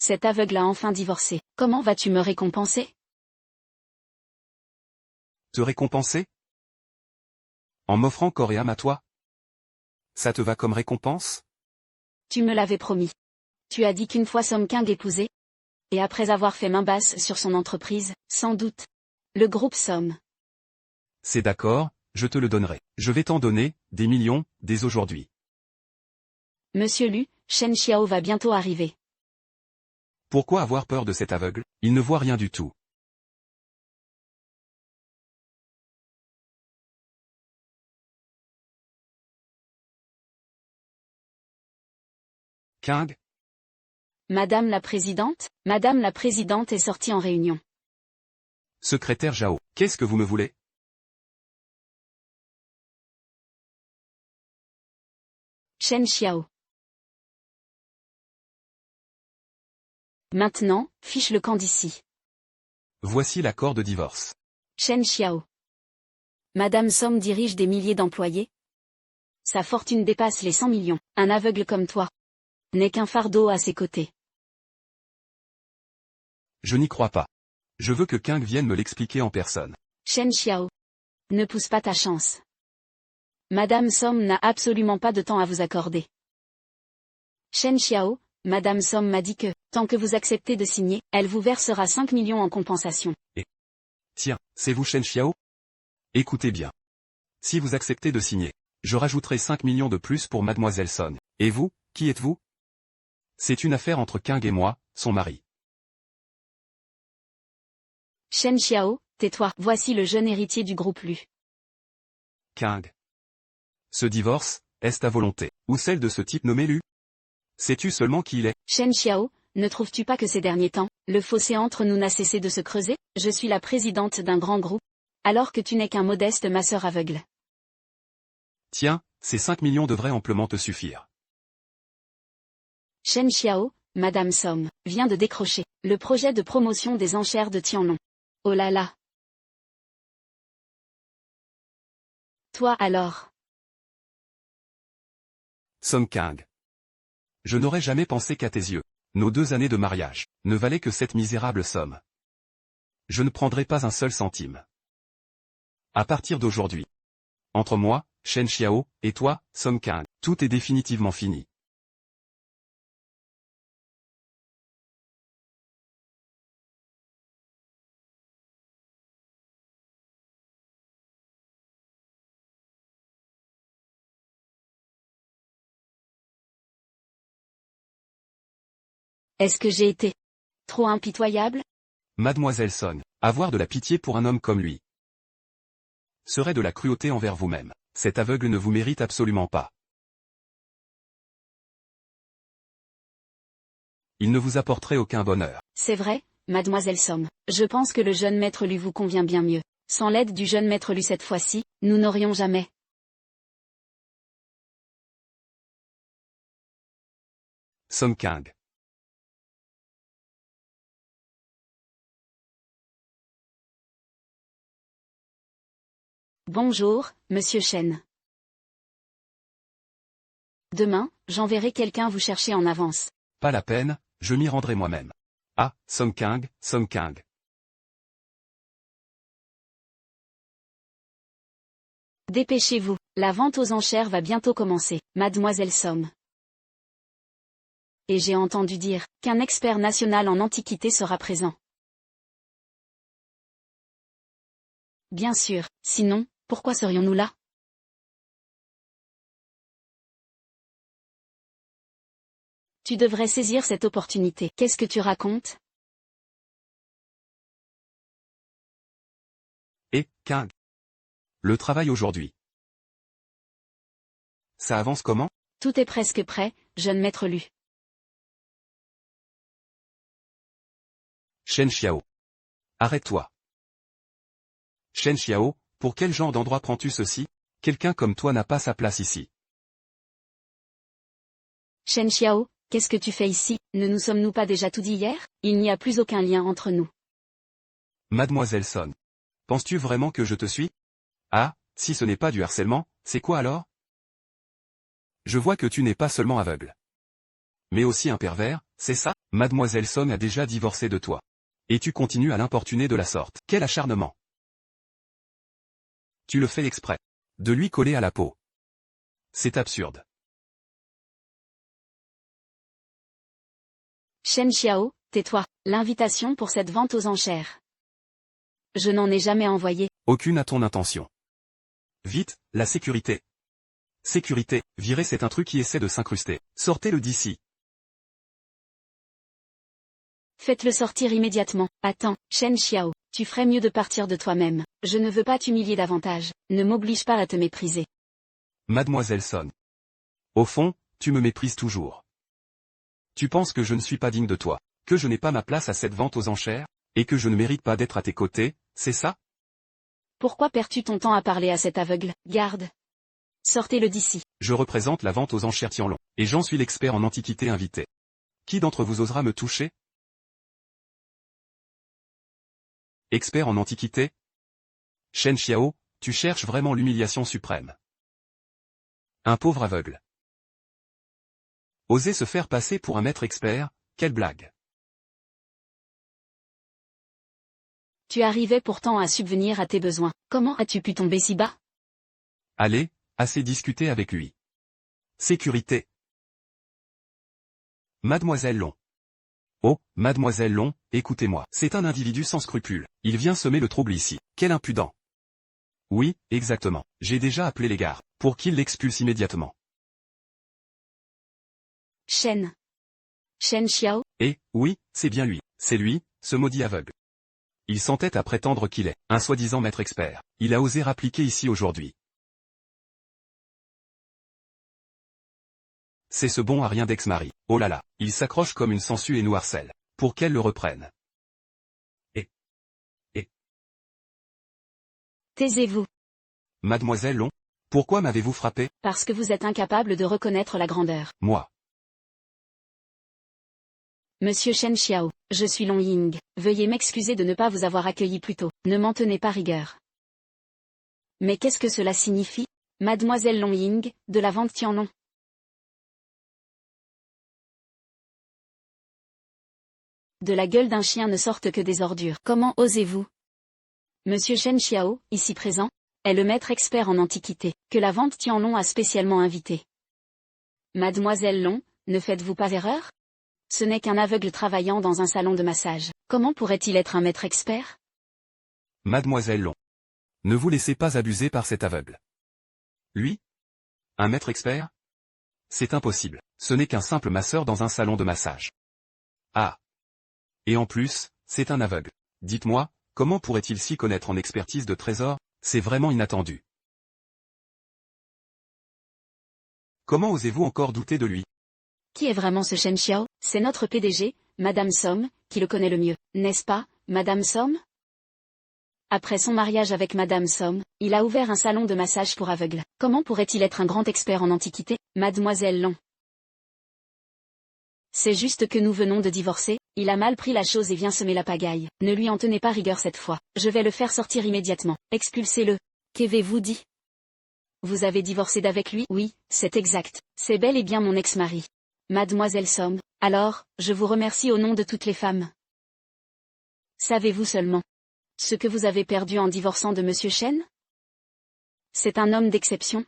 cet aveugle a enfin divorcé. Comment vas-tu me récompenser? Te récompenser? En m'offrant corps et âme à toi? Ça te va comme récompense? Tu me l'avais promis. Tu as dit qu'une fois Song Kang épousé, et après avoir fait main basse sur son entreprise, sans doute, le groupe Somme. C'est d'accord, je te le donnerai. Je vais t'en donner, des millions, dès aujourd'hui. Monsieur Lu, Shen Xiao va bientôt arriver. Pourquoi avoir peur de cet aveugle? Il ne voit rien du tout. Kang? Madame la Présidente? Madame la Présidente est sortie en réunion. Secrétaire Zhao, qu'est-ce que vous me voulez? Shen Xiao. Maintenant, fiche le camp d'ici. Voici l'accord de divorce. Shen Xiao. Madame Somme dirige des milliers d'employés. Sa fortune dépasse les 100 millions. Un aveugle comme toi n'est qu'un fardeau à ses côtés. Je n'y crois pas. Je veux que Kang vienne me l'expliquer en personne. Shen Xiao. Ne pousse pas ta chance. Madame Somme n'a absolument pas de temps à vous accorder. Shen Xiao, Madame Somme m'a dit que, tant que vous acceptez de signer, elle vous versera 5 millions en compensation. Tiens, c'est vous Shen Xiao? Écoutez bien. Si vous acceptez de signer, je rajouterai 5 millions de plus pour Mademoiselle Son. Et vous, qui êtes-vous? C'est une affaire entre Kang et moi, son mari. Shen Xiao, tais-toi. Voici le jeune héritier du groupe Lu. Kang. Ce divorce, est-ce ta volonté, ou celle de ce type nommé Lu? Sais-tu seulement qui il est? Shen Xiao, ne trouves-tu pas que ces derniers temps, le fossé entre nous n'a cessé de se creuser? Je suis la présidente d'un grand groupe, alors que tu n'es qu'un modeste masseur aveugle. Tiens, ces 5 millions devraient amplement te suffire. Shen Xiao, Madame Somme, vient de décrocher le projet de promotion des enchères de Tianlong. Oh là là! Toi alors? Song Kang. Je n'aurais jamais pensé qu'à tes yeux, nos 2 années de mariage, ne valaient que cette misérable somme. Je ne prendrai pas un seul centime. À partir d'aujourd'hui. Entre moi, Shen Xiao, et toi, Song Kang, tout est définitivement fini. Est-ce que j'ai été trop impitoyable? Mademoiselle Son, avoir de la pitié pour un homme comme lui serait de la cruauté envers vous-même. Cet aveugle ne vous mérite absolument pas. Il ne vous apporterait aucun bonheur. C'est vrai, Mademoiselle Somme. Je pense que le jeune maître Lu vous convient bien mieux. Sans l'aide du jeune maître Lu cette fois-ci, nous n'aurions jamais. Song Kang. Bonjour, Monsieur Shen. Demain, j'enverrai quelqu'un vous chercher en avance. Pas la peine, je m'y rendrai moi-même. Ah, Song Kang, Song Kang. Dépêchez-vous, la vente aux enchères va bientôt commencer, Mademoiselle Somme. Et j'ai entendu dire qu'un expert national en antiquité sera présent. Bien sûr, sinon, pourquoi serions-nous là? Tu devrais saisir cette opportunité. Qu'est-ce que tu racontes? Et, Kang. Le travail aujourd'hui. Ça avance comment? Tout est presque prêt, jeune maître Lu. Shen Xiao. Arrête-toi. Shen Xiao, pour quel genre d'endroit prends-tu ceci? Quelqu'un comme toi n'a pas sa place ici. Shen Xiao, qu'est-ce que tu fais ici? Ne nous sommes-nous pas déjà tout dit hier? Il n'y a plus aucun lien entre nous. Mademoiselle Son. Penses-tu vraiment que je te suis? Ah, si ce n'est pas du harcèlement, c'est quoi alors? Je vois que tu n'es pas seulement aveugle, mais aussi un pervers, c'est ça? Mademoiselle Song a déjà divorcé de toi. Et tu continues à l'importuner de la sorte. Quel acharnement! Tu le fais exprès. De lui coller à la peau. C'est absurde. Shen Xiao, tais-toi. L'invitation pour cette vente aux enchères. Je n'en ai jamais envoyé. Aucune à ton intention. Vite, la sécurité. Sécurité, virer cet intrus qui essaie de s'incruster. Sortez-le d'ici. Faites-le sortir immédiatement. Attends, Shen Xiao, tu ferais mieux de partir de toi-même. Je ne veux pas t'humilier davantage. Ne m'oblige pas à te mépriser. Mademoiselle Song. Au fond, tu me méprises toujours. Tu penses que je ne suis pas digne de toi, que je n'ai pas ma place à cette vente aux enchères, et que je ne mérite pas d'être à tes côtés, c'est ça? Pourquoi perds-tu ton temps à parler à cet aveugle? Garde. Sortez-le d'ici. Je représente la vente aux enchères Tianlong, et j'en suis l'expert en antiquité invité. Qui d'entre vous osera me toucher? Expert en antiquité? Shen Xiao, tu cherches vraiment l'humiliation suprême. Un pauvre aveugle. Oser se faire passer pour un maître expert, quelle blague. Tu arrivais pourtant à subvenir à tes besoins. Comment as-tu pu tomber si bas? Allez, assez discuter avec lui. Sécurité. Mademoiselle Long. Oh, Mademoiselle Long, écoutez-moi. C'est un individu sans scrupules. Il vient semer le trouble ici. Quel impudent. Oui, exactement. J'ai déjà appelé les gardes, pour qu'ils l'expulsent immédiatement. Shen Xiao? Et, oui, c'est bien lui. C'est lui, ce maudit aveugle. Il s'entête à prétendre qu'il est un soi-disant maître expert. Il a osé rappliquer ici aujourd'hui. C'est ce bon à rien d'ex-mari. Oh là là, il s'accroche comme une sangsue et nous harcèle. Pour qu'elle le reprenne. Et. Taisez-vous. Mademoiselle Long, pourquoi m'avez-vous frappé? Parce que vous êtes incapable de reconnaître la grandeur. Moi. Monsieur Shen Xiao, je suis Long Ying. Veuillez m'excuser de ne pas vous avoir accueilli plus tôt. Ne m'en tenez pas rigueur. Mais qu'est-ce que cela signifie? Mademoiselle Long Ying, de la vente Tianlong. De la gueule d'un chien ne sortent que des ordures. Comment osez-vous? Monsieur Shen Xiao, ici présent, est le maître expert en antiquité, que la vente Tianlong a spécialement invité. Mademoiselle Long, ne faites-vous pas erreur? Ce n'est qu'un aveugle travaillant dans un salon de massage. Comment pourrait-il être un maître expert? Mademoiselle Long. Ne vous laissez pas abuser par cet aveugle. Lui? Un maître expert? C'est impossible. Ce n'est qu'un simple masseur dans un salon de massage. Ah. Et en plus, c'est un aveugle. Dites-moi, comment pourrait-il s'y connaître en expertise de trésors? C'est vraiment inattendu. Comment osez-vous encore douter de lui? Qui est vraiment ce Shen Xiao? C'est notre PDG, Madame Somme, qui le connaît le mieux, n'est-ce pas, Madame Somme? Après son mariage avec Madame Somme, il a ouvert un salon de massage pour aveugles. Comment pourrait-il être un grand expert en antiquité, Mademoiselle Long? C'est juste que nous venons de divorcer, il a mal pris la chose et vient semer la pagaille. Ne lui en tenez pas rigueur cette fois. Je vais le faire sortir immédiatement. Expulsez-le. Qu'avez-vous dit? Vous avez divorcé d'avec lui? Oui, c'est exact. C'est bel et bien mon ex-mari. Mademoiselle Somme, alors, je vous remercie au nom de toutes les femmes. Savez-vous seulement ce que vous avez perdu en divorçant de Monsieur Shen? C'est un homme d'exception.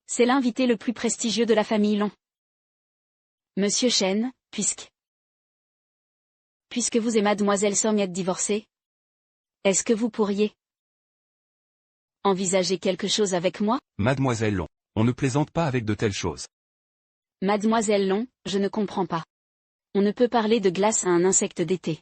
C'est l'invité le plus prestigieux de la famille Long. Monsieur Shen, puisque vous et Mademoiselle Somme êtes divorcés, est-ce que vous pourriez envisager quelque chose avec moi? Mademoiselle Long, on ne plaisante pas avec de telles choses. Mademoiselle Long, je ne comprends pas. On ne peut parler de glace à un insecte d'été.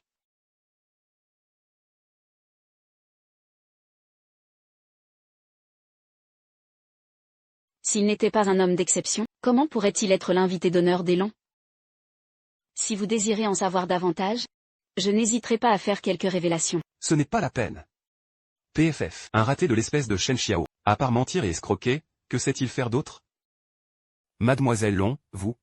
S'il n'était pas un homme d'exception, comment pourrait-il être l'invité d'honneur des Long? Si vous désirez en savoir davantage, je n'hésiterai pas à faire quelques révélations. Ce n'est pas la peine. PFF, un raté de l'espèce de Shen Xiao, à part mentir et escroquer, que sait-il faire d'autre? Mademoiselle Long, vous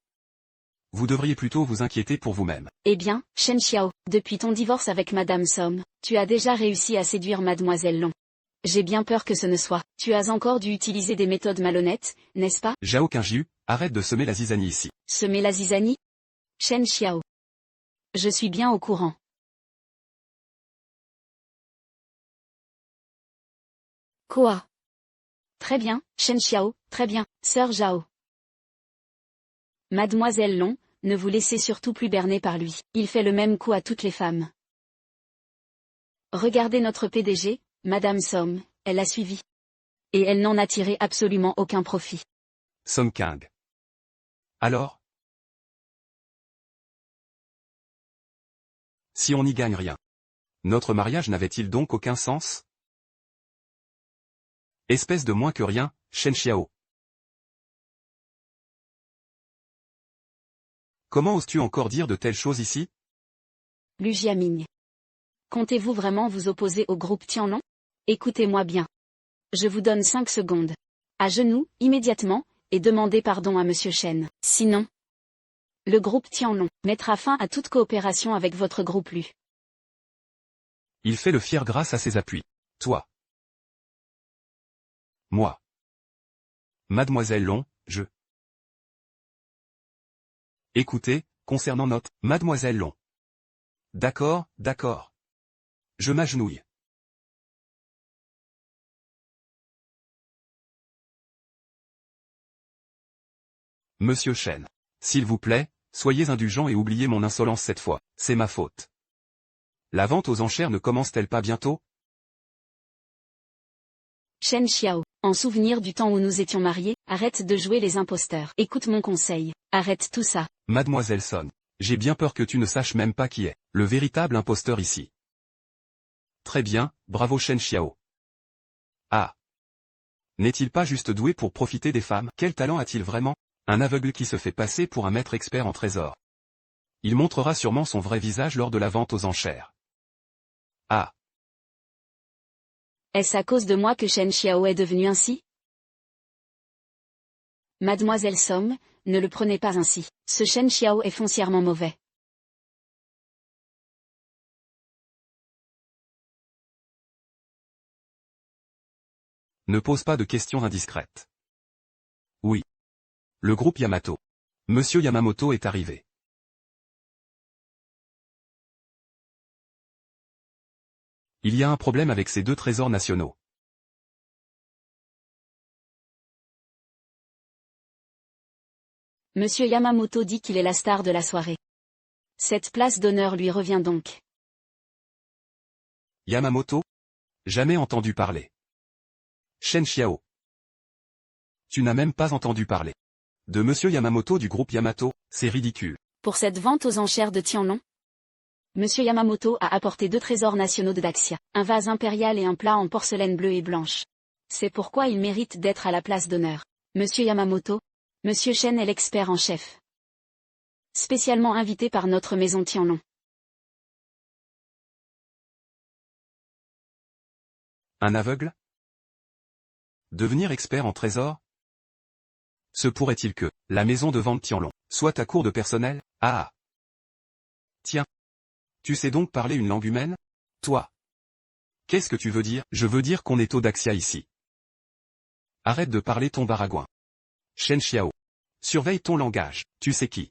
devriez plutôt vous inquiéter pour vous-même. Eh bien, Shen Xiao, depuis ton divorce avec Madame Somme, tu as déjà réussi à séduire Mademoiselle Long. J'ai bien peur que ce ne soit. Tu as encore dû utiliser des méthodes malhonnêtes, n'est-ce pas? Zhao Qingjiu, arrête de semer la zizanie ici. Semer la zizanie? Shen Xiao. Je suis bien au courant. Quoi? Très bien, Shen Xiao, très bien, sœur Zhao. Mademoiselle Long, ne vous laissez surtout plus berner par lui. Il fait le même coup à toutes les femmes. Regardez notre PDG, Madame Song, elle l'a suivi. Et elle n'en a tiré absolument aucun profit. Song Kang. Alors? Si on n'y gagne rien. Notre mariage n'avait-il donc aucun sens? Espèce de moins que rien, Shen Xiao. Comment oses-tu encore dire de telles choses ici? Lu Jiaming. Comptez-vous vraiment vous opposer au groupe Tianlong? Écoutez-moi bien. Je vous donne 5 secondes. À genoux, immédiatement, et demandez pardon à Monsieur Shen. Sinon, le groupe Tianlong mettra fin à toute coopération avec votre groupe Lu. Il fait le fier grâce à ses appuis. Toi. Moi. Mademoiselle Long, je. Écoutez, concernant notre Mademoiselle Long. D'accord, d'accord. Je m'agenouille. Monsieur Shen. S'il vous plaît, soyez indulgent et oubliez mon insolence cette fois, c'est ma faute. La vente aux enchères ne commence-t-elle pas bientôt? Shen Xiao, en souvenir du temps où nous étions mariés, arrête de jouer les imposteurs. Écoute mon conseil, arrête tout ça. Mademoiselle Son, j'ai bien peur que tu ne saches même pas qui est le véritable imposteur ici. Très bien, bravo Shen Xiao. Ah. N'est-il pas juste doué pour profiter des femmes? Quel talent a-t-il vraiment? Un aveugle qui se fait passer pour un maître expert en trésor. Il montrera sûrement son vrai visage lors de la vente aux enchères. Ah. Est-ce à cause de moi que Shen Xiao est devenu ainsi? Mademoiselle Song, ne le prenez pas ainsi. Ce Shen Xiao est foncièrement mauvais. Ne pose pas de questions indiscrètes. Oui. Le groupe Yamato. Monsieur Yamamoto est arrivé. Il y a un problème avec ces 2 trésors nationaux. Monsieur Yamamoto dit qu'il est la star de la soirée. Cette place d'honneur lui revient donc. Yamamoto? Jamais entendu parler. Shen Xiao. Tu n'as même pas entendu parler. De Monsieur Yamamoto du groupe Yamato, c'est ridicule. Pour cette vente aux enchères de Tianlong, Monsieur Yamamoto a apporté 2 trésors nationaux de Daxia, un vase impérial et un plat en porcelaine bleue et blanche. C'est pourquoi il mérite d'être à la place d'honneur. Monsieur Yamamoto, Monsieur Shen est l'expert en chef. Spécialement invité par notre maison Tianlong. Un aveugle? Devenir expert en trésor? Se pourrait-il que la maison de vente Tianlong soit ta cour de personnel? Ah. Tiens. Tu sais donc parler une langue humaine? Toi. Qu'est-ce que tu veux dire? Je veux dire qu'on est au Daxia ici. Arrête de parler ton baragouin. Shen Xiao. Surveille ton langage, tu sais qui.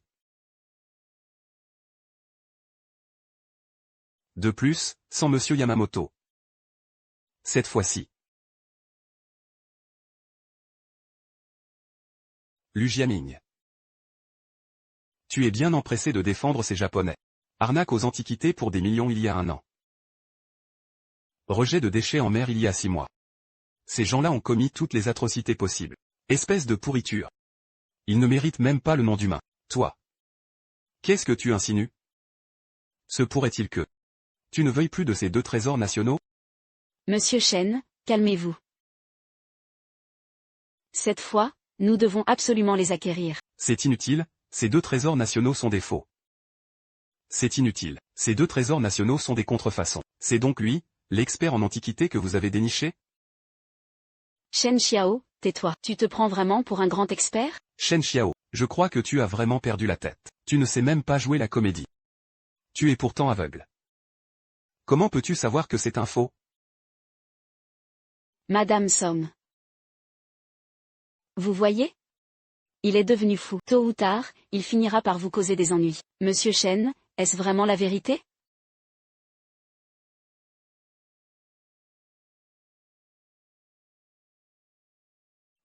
De plus, sans Monsieur Yamamoto. Cette fois-ci. Lu Jiaming. Tu es bien empressé de défendre ces Japonais. Arnaque aux antiquités pour des millions il y a 1 an. Rejet de déchets en mer il y a 6 mois. Ces gens-là ont commis toutes les atrocités possibles. Espèce de pourriture. Ils ne méritent même pas le nom d'humain. Toi. Qu'est-ce que tu insinues? Se pourrait-il que tu ne veuilles plus de ces 2 trésors nationaux? Monsieur Shen, calmez-vous. Cette fois, nous devons absolument les acquérir. C'est inutile, ces 2 trésors nationaux sont des faux. C'est inutile, ces 2 trésors nationaux sont des contrefaçons. C'est donc lui, l'expert en antiquité que vous avez déniché? Shen Xiao, tais-toi. Tu te prends vraiment pour un grand expert? Shen Xiao, je crois que tu as vraiment perdu la tête. Tu ne sais même pas jouer la comédie. Tu es pourtant aveugle. Comment peux-tu savoir que c'est un faux? Madame Somme. Vous voyez? Il est devenu fou. Tôt ou tard, il finira par vous causer des ennuis. Monsieur Chen, est-ce vraiment la vérité?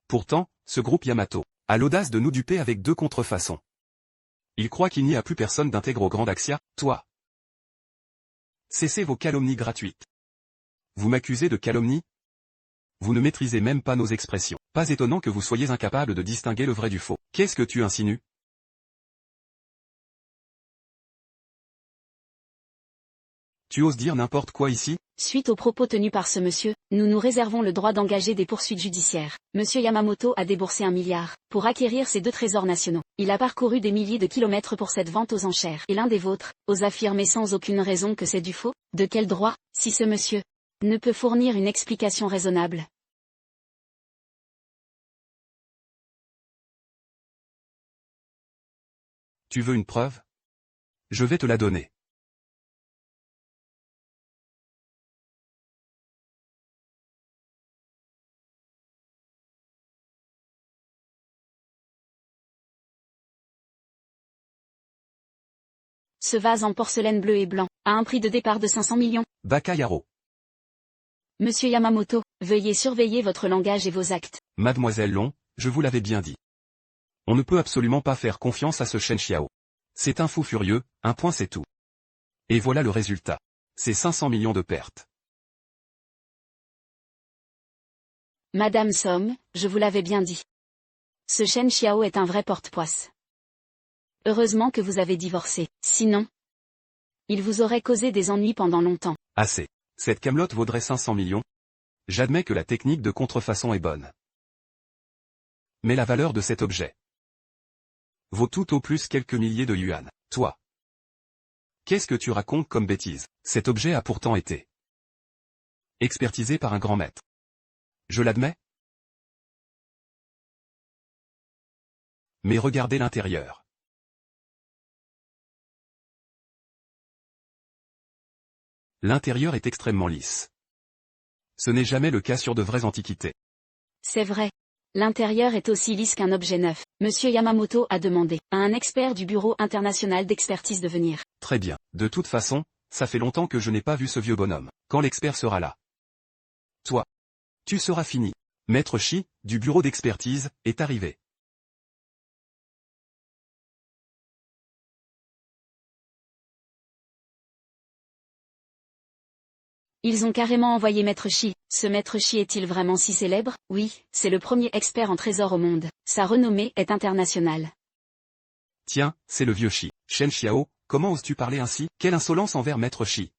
Pourtant, ce groupe Yamato a l'audace de nous duper avec deux contrefaçons. Il croit qu'il n'y a plus personne d'intègre au Grand Daxia, toi. Cessez vos calomnies gratuites. Vous m'accusez de calomnie? Vous ne maîtrisez même pas nos expressions. Pas étonnant que vous soyez incapable de distinguer le vrai du faux. Qu'est-ce que tu insinues? Tu oses dire n'importe quoi ici? Suite aux propos tenus par ce monsieur, nous nous réservons le droit d'engager des poursuites judiciaires. Monsieur Yamamoto a déboursé 1 milliard pour acquérir ces 2 trésors nationaux. Il a parcouru des milliers de kilomètres pour cette vente aux enchères. Et l'un des vôtres ose affirmer sans aucune raison que c'est du faux? De quel droit, si ce monsieur ne peut fournir une explication raisonnable? Tu veux une preuve? Je vais te la donner. Ce vase en porcelaine bleu et blanc, à un prix de départ de 500 millions. Bakayaro. Monsieur Yamamoto, veuillez surveiller votre langage et vos actes. Mademoiselle Long, je vous l'avais bien dit. On ne peut absolument pas faire confiance à ce Shen Xiao. C'est un fou furieux, un point c'est tout. Et voilà le résultat. C'est 500 millions de pertes. Madame Somme, je vous l'avais bien dit. Ce Shen Xiao est un vrai porte-poisse. Heureusement que vous avez divorcé, sinon, il vous aurait causé des ennuis pendant longtemps. Assez. Cette camelote vaudrait 500 millions. J'admets que la technique de contrefaçon est bonne. Mais la valeur de cet objet vaut tout au plus quelques milliers de yuan. Toi. Qu'est-ce que tu racontes comme bêtise? Cet objet a pourtant été expertisé par un grand maître. Je l'admets. Mais regardez l'intérieur. L'intérieur est extrêmement lisse. Ce n'est jamais le cas sur de vraies antiquités. C'est vrai. L'intérieur est aussi lisse qu'un objet neuf. Monsieur Yamamoto a demandé à un expert du Bureau international d'expertise de venir. Très bien. De toute façon, ça fait longtemps que je n'ai pas vu ce vieux bonhomme. Quand l'expert sera là? Toi. Tu seras fini. Maître Shi, du bureau d'expertise, est arrivé. Ils ont carrément envoyé Maître Shi. Ce Maître Shi est-il vraiment si célèbre? Oui, c'est le premier expert en trésor au monde. Sa renommée est internationale. Tiens, c'est le vieux Shi. Shen Xiao, comment oses-tu parler ainsi? Quelle insolence envers Maître Shi.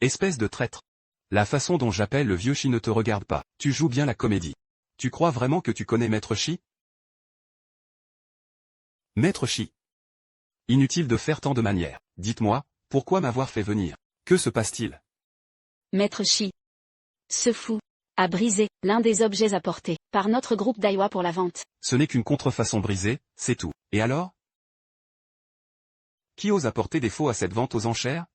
Espèce de traître. La façon dont j'appelle le vieux Shi ne te regarde pas. Tu joues bien la comédie. Tu crois vraiment que tu connais Maître Shi? Maître Shi. Inutile de faire tant de manières. Dites-moi, pourquoi m'avoir fait venir? Que se passe-t-il? Maître Shi. Ce fou a brisé l'un des objets apportés par notre groupe Daiwa pour la vente. Ce n'est qu'une contrefaçon brisée, c'est tout. Et alors? Qui ose apporter des faux à cette vente aux enchères?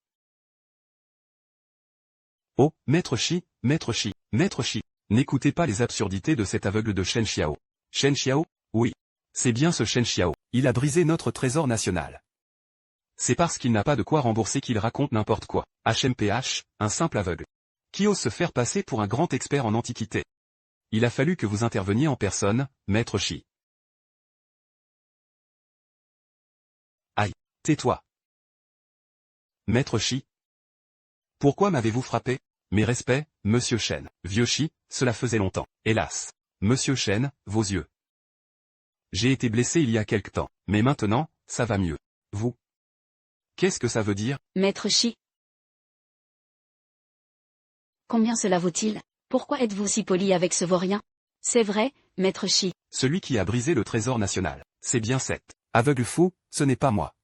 Oh, Maître Shi, Maître Shi, Maître Shi. N'écoutez pas les absurdités de cet aveugle de Shen Xiao. Shen Xiao? Oui. C'est bien ce Shen Xiao. Il a brisé notre trésor national. C'est parce qu'il n'a pas de quoi rembourser qu'il raconte n'importe quoi. HMPH, un simple aveugle. Qui ose se faire passer pour un grand expert en antiquité? Il a fallu que vous interveniez en personne, Maître Shi. Aïe, tais-toi. Maître Shi. Pourquoi m'avez-vous frappé? Mes respects, Monsieur Shen. Vieux Shi, cela faisait longtemps. Hélas. Monsieur Shen, vos yeux. J'ai été blessé il y a quelque temps, mais maintenant, ça va mieux. Vous? Qu'est-ce que ça veut dire? Maître Shi. Combien cela vaut-il? Pourquoi êtes-vous si poli avec ce vaurien? C'est vrai, Maître Shi. Celui qui a brisé le trésor national. C'est bien cet aveugle fou, ce n'est pas moi.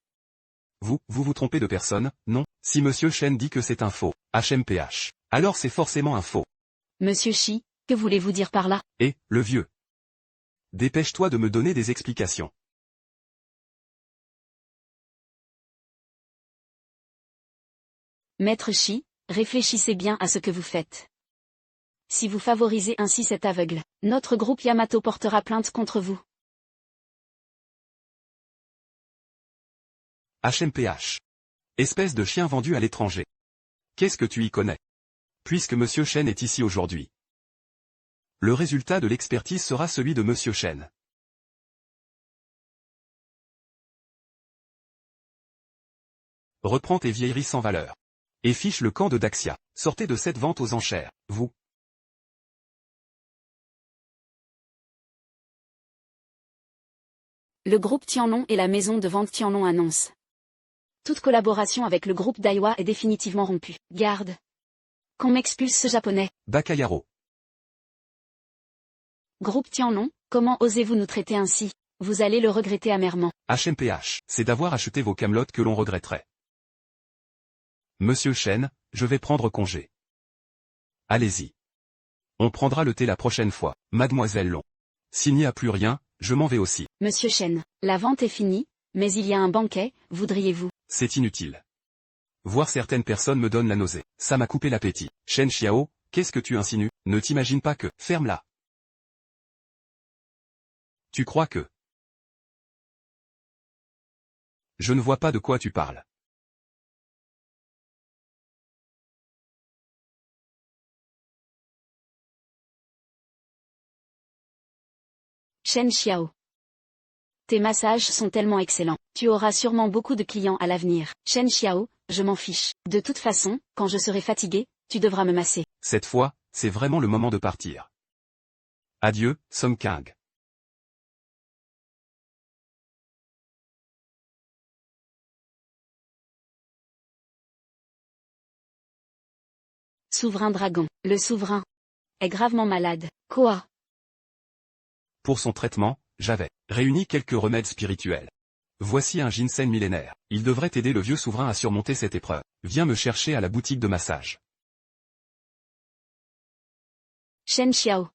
Vous vous trompez de personne, non? Si Monsieur Shen dit que c'est un faux, HMPH, alors c'est forcément un faux. Monsieur Shi, que voulez-vous dire par là? Et, le vieux. Dépêche-toi de me donner des explications. Maître Shi, réfléchissez bien à ce que vous faites. si vous favorisez ainsi cet aveugle. Notre groupe Yamato portera plainte contre vous. HMPH. Espèce de chien vendu à l'étranger. Qu'est-ce que tu y connais? Puisque Monsieur Chen est ici aujourd'hui. Le résultat de l'expertise sera celui de Monsieur Chen. Reprends tes vieilleries sans valeur. Et fiche le camp de Daxia. Sortez de cette vente aux enchères, vous. Le groupe Tianlong et la maison de vente Tianlong annoncent. Toute collaboration avec le groupe Daiwa est définitivement rompue. Garde. Qu'on m'expulse ce japonais. Bakayaro. Groupe Tianlong, comment osez-vous nous traiter ainsi? Vous allez le regretter amèrement. HMPH, c'est d'avoir acheté vos camelotes que l'on regretterait. Monsieur Chen, je vais prendre congé. Allez-y. On prendra le thé la prochaine fois, Mademoiselle Long. S'il n'y a plus rien, je m'en vais aussi. Monsieur Chen, la vente est finie, mais il y a un banquet, voudriez-vous? C'est inutile. Voir certaines personnes me donne la nausée. Ça m'a coupé l'appétit. Shen Xiao, qu'est-ce que tu insinues? Ne t'imagine pas que... Ferme-la. Tu crois que... Je ne vois pas de quoi tu parles. Shen Xiao. Tes massages sont tellement excellents. Tu auras sûrement beaucoup de clients à l'avenir. Shen Xiao, je m'en fiche. De toute façon, quand je serai fatigué, tu devras me masser. Cette fois, c'est vraiment le moment de partir. Adieu, Song Kang. Souverain dragon. Le souverain est gravement malade. Quoi? Pour son traitement, j'avais réuni quelques remèdes spirituels. Voici un ginseng millénaire. Il devrait aider le vieux souverain à surmonter cette épreuve. Viens me chercher à la boutique de massage. Shen Xiao.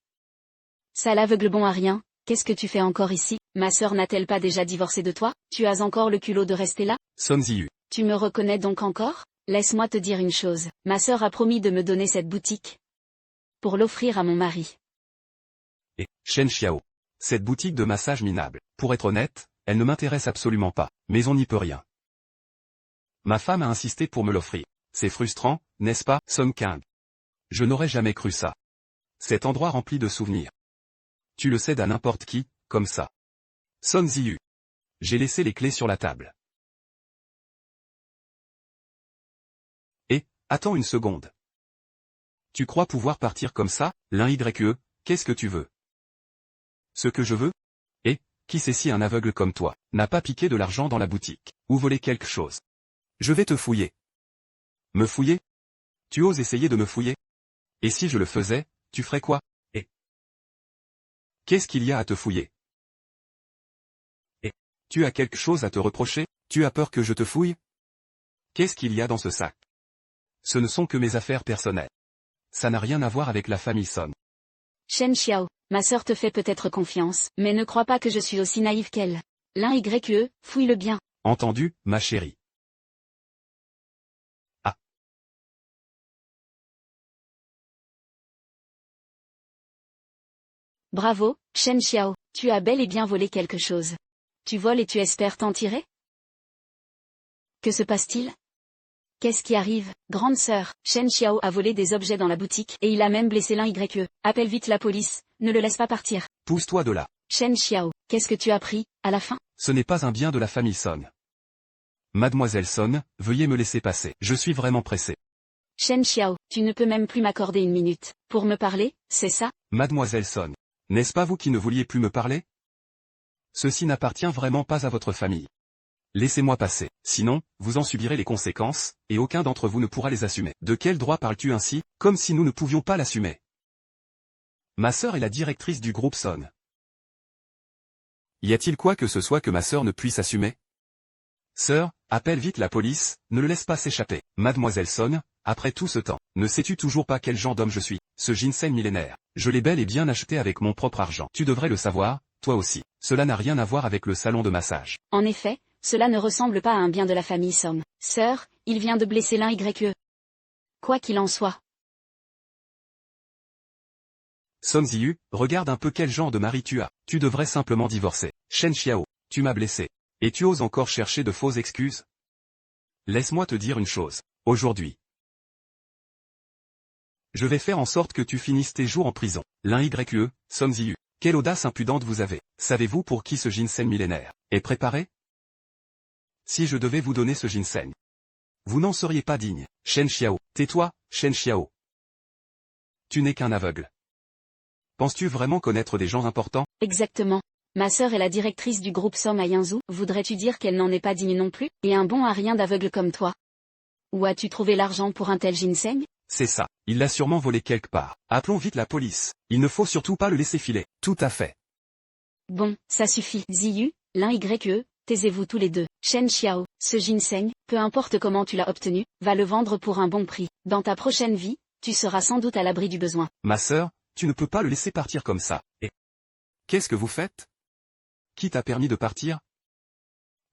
Sale aveugle bon à rien, qu'est-ce que tu fais encore ici? Ma sœur n'a-t-elle pas déjà divorcé de toi? Tu as encore le culot de rester là? Son Ziyu. Tu me reconnais donc encore? Laisse-moi te dire une chose, ma sœur a promis de me donner cette boutique pour l'offrir à mon mari. Et, Shen Xiao. Cette boutique de massage minable, pour être honnête, elle ne m'intéresse absolument pas, mais on n'y peut rien. Ma femme a insisté pour me l'offrir. C'est frustrant, n'est-ce pas, Song Kang? Je n'aurais jamais cru ça. Cet endroit rempli de souvenirs. Tu le cèdes à n'importe qui, comme ça. Son Ziyu. J'ai laissé les clés sur la table. Et, attends une seconde. Tu crois pouvoir partir comme ça, l'un YE, qu'est-ce que tu veux? Ce que je veux? Et, qui sait si un aveugle comme toi, n'a pas piqué de l'argent dans la boutique, ou volé quelque chose? Je vais te fouiller. Me fouiller? Tu oses essayer de me fouiller? Et si je le faisais, tu ferais quoi? Et qu'est-ce qu'il y a à te fouiller? Et tu as quelque chose à te reprocher? Tu as peur que je te fouille? Qu'est-ce qu'il y a dans ce sac? Ce ne sont que mes affaires personnelles. Ça n'a rien à voir avec la famille Song. Shen Xiao, ma sœur te fait peut-être confiance, mais ne crois pas que je suis aussi naïve qu'elle. L'un YE, fouille-le bien. Entendu, ma chérie. Ah. Bravo, Shen Xiao, tu as bel et bien volé quelque chose. Tu voles et tu espères t'en tirer? Que se passe-t-il? Qu'est-ce qui arrive? Grande sœur, Shen Xiao a volé des objets dans la boutique et il a même blessé l'un YE. Appelle vite la police, ne le laisse pas partir. Pousse-toi de là. Shen Xiao, qu'est-ce que tu as pris, à la fin? Ce n'est pas un bien de la famille Song. Mademoiselle Song, veuillez me laisser passer. Je suis vraiment pressé. Shen Xiao, tu ne peux même plus m'accorder une minute. Pour me parler, c'est ça? Mademoiselle Song. N'est-ce pas vous qui ne vouliez plus me parler? Ceci n'appartient vraiment pas à votre famille. Laissez-moi passer, sinon, vous en subirez les conséquences, et aucun d'entre vous ne pourra les assumer. De quel droit parles-tu ainsi, comme si nous ne pouvions pas l'assumer? Ma sœur est la directrice du groupe Song. Y a-t-il quoi que ce soit que ma sœur ne puisse assumer? Sœur, appelle vite la police, ne le laisse pas s'échapper. Mademoiselle Song, après tout ce temps, ne sais-tu toujours pas quel genre d'homme je suis? Ce ginseng millénaire, je l'ai bel et bien acheté avec mon propre argent. Tu devrais le savoir, toi aussi. Cela n'a rien à voir avec le salon de massage. En effet, cela ne ressemble pas à un bien de la famille Song. Sœur, il vient de blesser l'un YE. Quoi qu'il en soit. Song Ziyu, regarde un peu quel genre de mari tu as. Tu devrais simplement divorcer. Shen Xiao, tu m'as blessé. Et tu oses encore chercher de fausses excuses? Laisse-moi te dire une chose. Aujourd'hui, je vais faire en sorte que tu finisses tes jours en prison. L'un YE, Song Ziyu. Quelle audace impudente vous avez. Savez-vous pour qui ce ginseng millénaire est préparé? Si je devais vous donner ce ginseng, vous n'en seriez pas digne. Shen Xiao, tais-toi, Shen Xiao. Tu n'es qu'un aveugle. Penses-tu vraiment connaître des gens importants? Exactement. Ma sœur est la directrice du groupe Somme à Yanzhou. Voudrais-tu dire qu'elle n'en est pas digne non plus? Et un bon à rien d'aveugle comme toi? Où as-tu trouvé l'argent pour un tel ginseng? C'est ça. Il l'a sûrement volé quelque part. Appelons vite la police. Il ne faut surtout pas le laisser filer. Tout à fait. Bon, ça suffit. Ziyu, l'un YE, taisez-vous tous les deux. Shen Xiao, ce ginseng, peu importe comment tu l'as obtenu, va le vendre pour un bon prix. Dans ta prochaine vie, tu seras sans doute à l'abri du besoin. Ma sœur, tu ne peux pas le laisser partir comme ça. Et qu'est-ce que vous faites? Qui t'a permis de partir?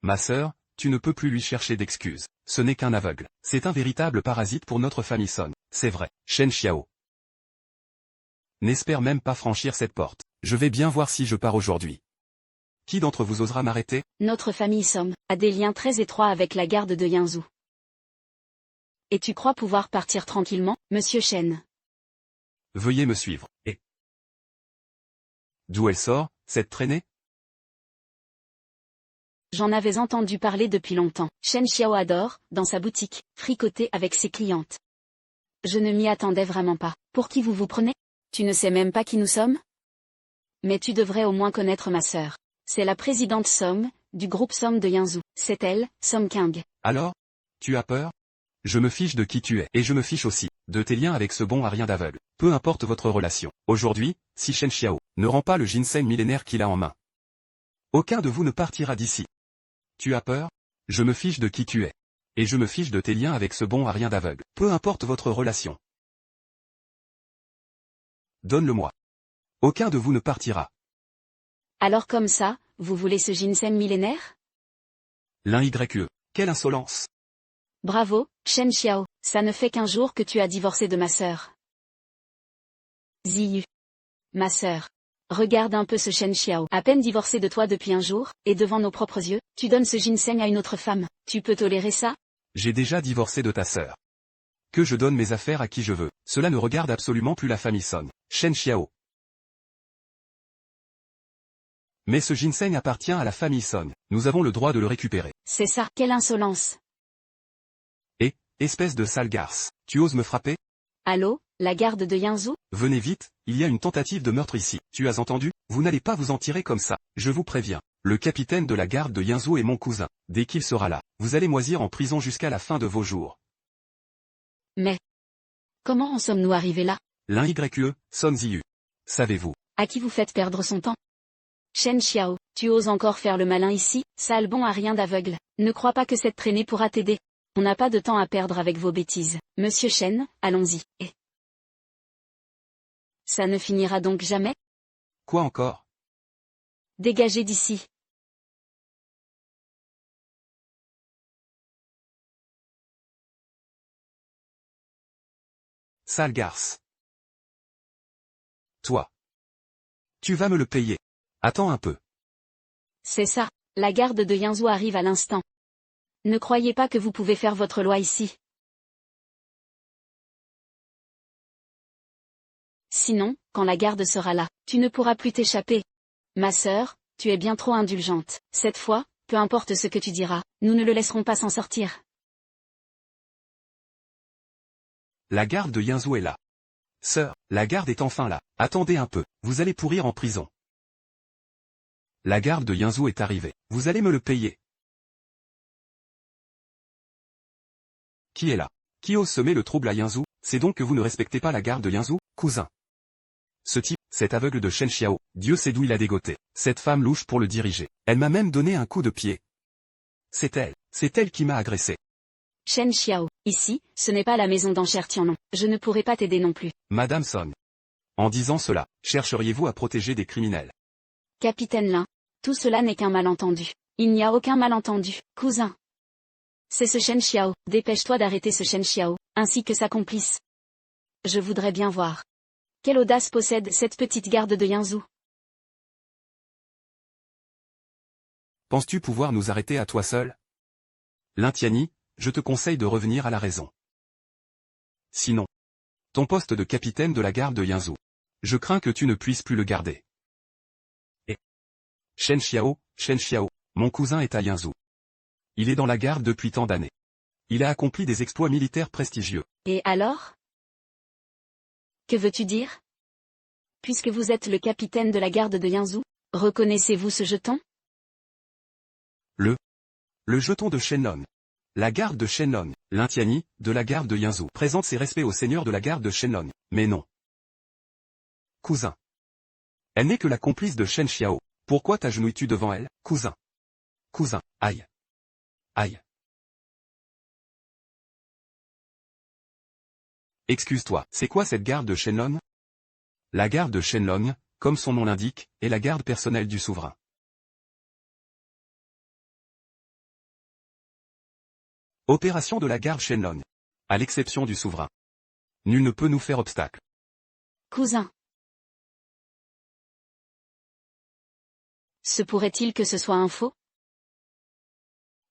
Ma sœur, tu ne peux plus lui chercher d'excuses. Ce n'est qu'un aveugle. C'est un véritable parasite pour notre famille Son. C'est vrai. Shen Xiao. N'espère même pas franchir cette porte. Je vais bien voir si je pars aujourd'hui. Qui d'entre vous osera m'arrêter? Notre famille Somme a des liens très étroits avec la garde de Yanzhou. Et tu crois pouvoir partir tranquillement, monsieur Shen? Veuillez me suivre. Et d'où elle sort, cette traînée? J'en avais entendu parler depuis longtemps. Shen Xiao adore, dans sa boutique, fricoter avec ses clientes. Je ne m'y attendais vraiment pas. Pour qui vous vous prenez? Tu ne sais même pas qui nous sommes? Mais tu devrais au moins connaître ma sœur. C'est la présidente Somme, du groupe Somme de Yanzhou. C'est elle, Somme King. Alors? Tu as peur? Je me fiche de qui tu es. Et je me fiche aussi de tes liens avec ce bon à rien d'aveugle. Peu importe votre relation. Aujourd'hui, si Shen Xiao ne rend pas le ginseng millénaire qu'il a en main, aucun de vous ne partira d'ici. Tu as peur? Je me fiche de qui tu es. Et je me fiche de tes liens avec ce bon à rien d'aveugle. Peu importe votre relation. Donne-le-moi. Aucun de vous ne partira. Alors comme ça, vous voulez ce ginseng millénaire? L'un YE. Quelle insolence! Bravo, Shen Xiao, ça ne fait qu'un jour que tu as divorcé de ma sœur. Ziyu. Ma sœur. Regarde un peu ce Shen Xiao. À peine divorcé de toi depuis un jour, et devant nos propres yeux, tu donnes ce ginseng à une autre femme. Tu peux tolérer ça? J'ai déjà divorcé de ta sœur. Que je donne mes affaires à qui je veux. Cela ne regarde absolument plus la famille Son. Shen Xiao. Mais ce ginseng appartient à la famille Son. Nous avons le droit de le récupérer. C'est ça, quelle insolence. Et, espèce de sale garce, tu oses me frapper? Allô, la garde de Yanzhou? Venez vite, il y a une tentative de meurtre ici. Tu as entendu? Vous n'allez pas vous en tirer comme ça. Je vous préviens. Le capitaine de la garde de Yanzhou est mon cousin. Dès qu'il sera là, vous allez moisir en prison jusqu'à la fin de vos jours. Mais comment en sommes-nous arrivés là? L'un YE, Song Ziyu. Savez-vous? À qui vous faites perdre son temps? Shen Xiao, tu oses encore faire le malin ici, sale bon à rien d'aveugle. Ne crois pas que cette traînée pourra t'aider. On n'a pas de temps à perdre avec vos bêtises. Monsieur Shen, allons-y. Et ça ne finira donc jamais? Quoi encore? Dégagez d'ici. Sale garce. Toi. Tu vas me le payer. Attends un peu. C'est ça, la garde de Yanzhou arrive à l'instant. Ne croyez pas que vous pouvez faire votre loi ici. Sinon, quand la garde sera là, tu ne pourras plus t'échapper. Ma sœur, tu es bien trop indulgente. Cette fois, peu importe ce que tu diras, nous ne le laisserons pas s'en sortir. La garde de Yanzhou est là. Sœur, la garde est enfin là. Attendez un peu, vous allez pourrir en prison. La garde de Yanzhou est arrivée. Vous allez me le payer. Qui est là? Qui ose semer le trouble à Yanzhou? C'est donc que vous ne respectez pas la garde de Yanzhou, cousin. Ce type, cet aveugle de Shen Xiao, Dieu sait d'où il a dégoté. Cette femme louche pour le diriger. Elle m'a même donné un coup de pied. C'est elle qui m'a agressé. Shen Xiao, ici, ce n'est pas la maison d'enchères Tianlong. Je ne pourrai pas t'aider non plus. Madame Son. En disant cela, chercheriez-vous à protéger des criminels? Capitaine Lin, tout cela n'est qu'un malentendu. Il n'y a aucun malentendu, cousin. C'est ce Shen Xiao, dépêche-toi d'arrêter ce Shen Xiao, ainsi que sa complice. Je voudrais bien voir. Quelle audace possède cette petite garde de Yinzou? Penses-tu pouvoir nous arrêter à toi seul? Lin Tianyi, je te conseille de revenir à la raison. Sinon, ton poste de capitaine de la garde de Yinzou, je crains que tu ne puisses plus le garder. Et Shen Xiao, mon cousin est à Yinzou. Il est dans la garde depuis tant d'années. Il a accompli des exploits militaires prestigieux. Et alors? Que veux-tu dire? Puisque vous êtes le capitaine de la garde de Yinzou, reconnaissez-vous ce jeton? Le jeton de Shenlong. La garde de Shenlong, Lin Tianyi, de la garde de Yinzou, présente ses respects au seigneur de la garde de Shenlong. Mais non. Cousin. Elle n'est que la complice de Shen Xiao. Pourquoi t'agenouilles-tu devant elle, cousin? Cousin, aïe. Aïe. Excuse-toi, c'est quoi cette garde de Shenlong? La garde de Shenlong, comme son nom l'indique, est la garde personnelle du souverain. Opération de la garde Shenlong. À l'exception du souverain. Nul ne peut nous faire obstacle. Cousin. Se pourrait-il que ce soit un faux?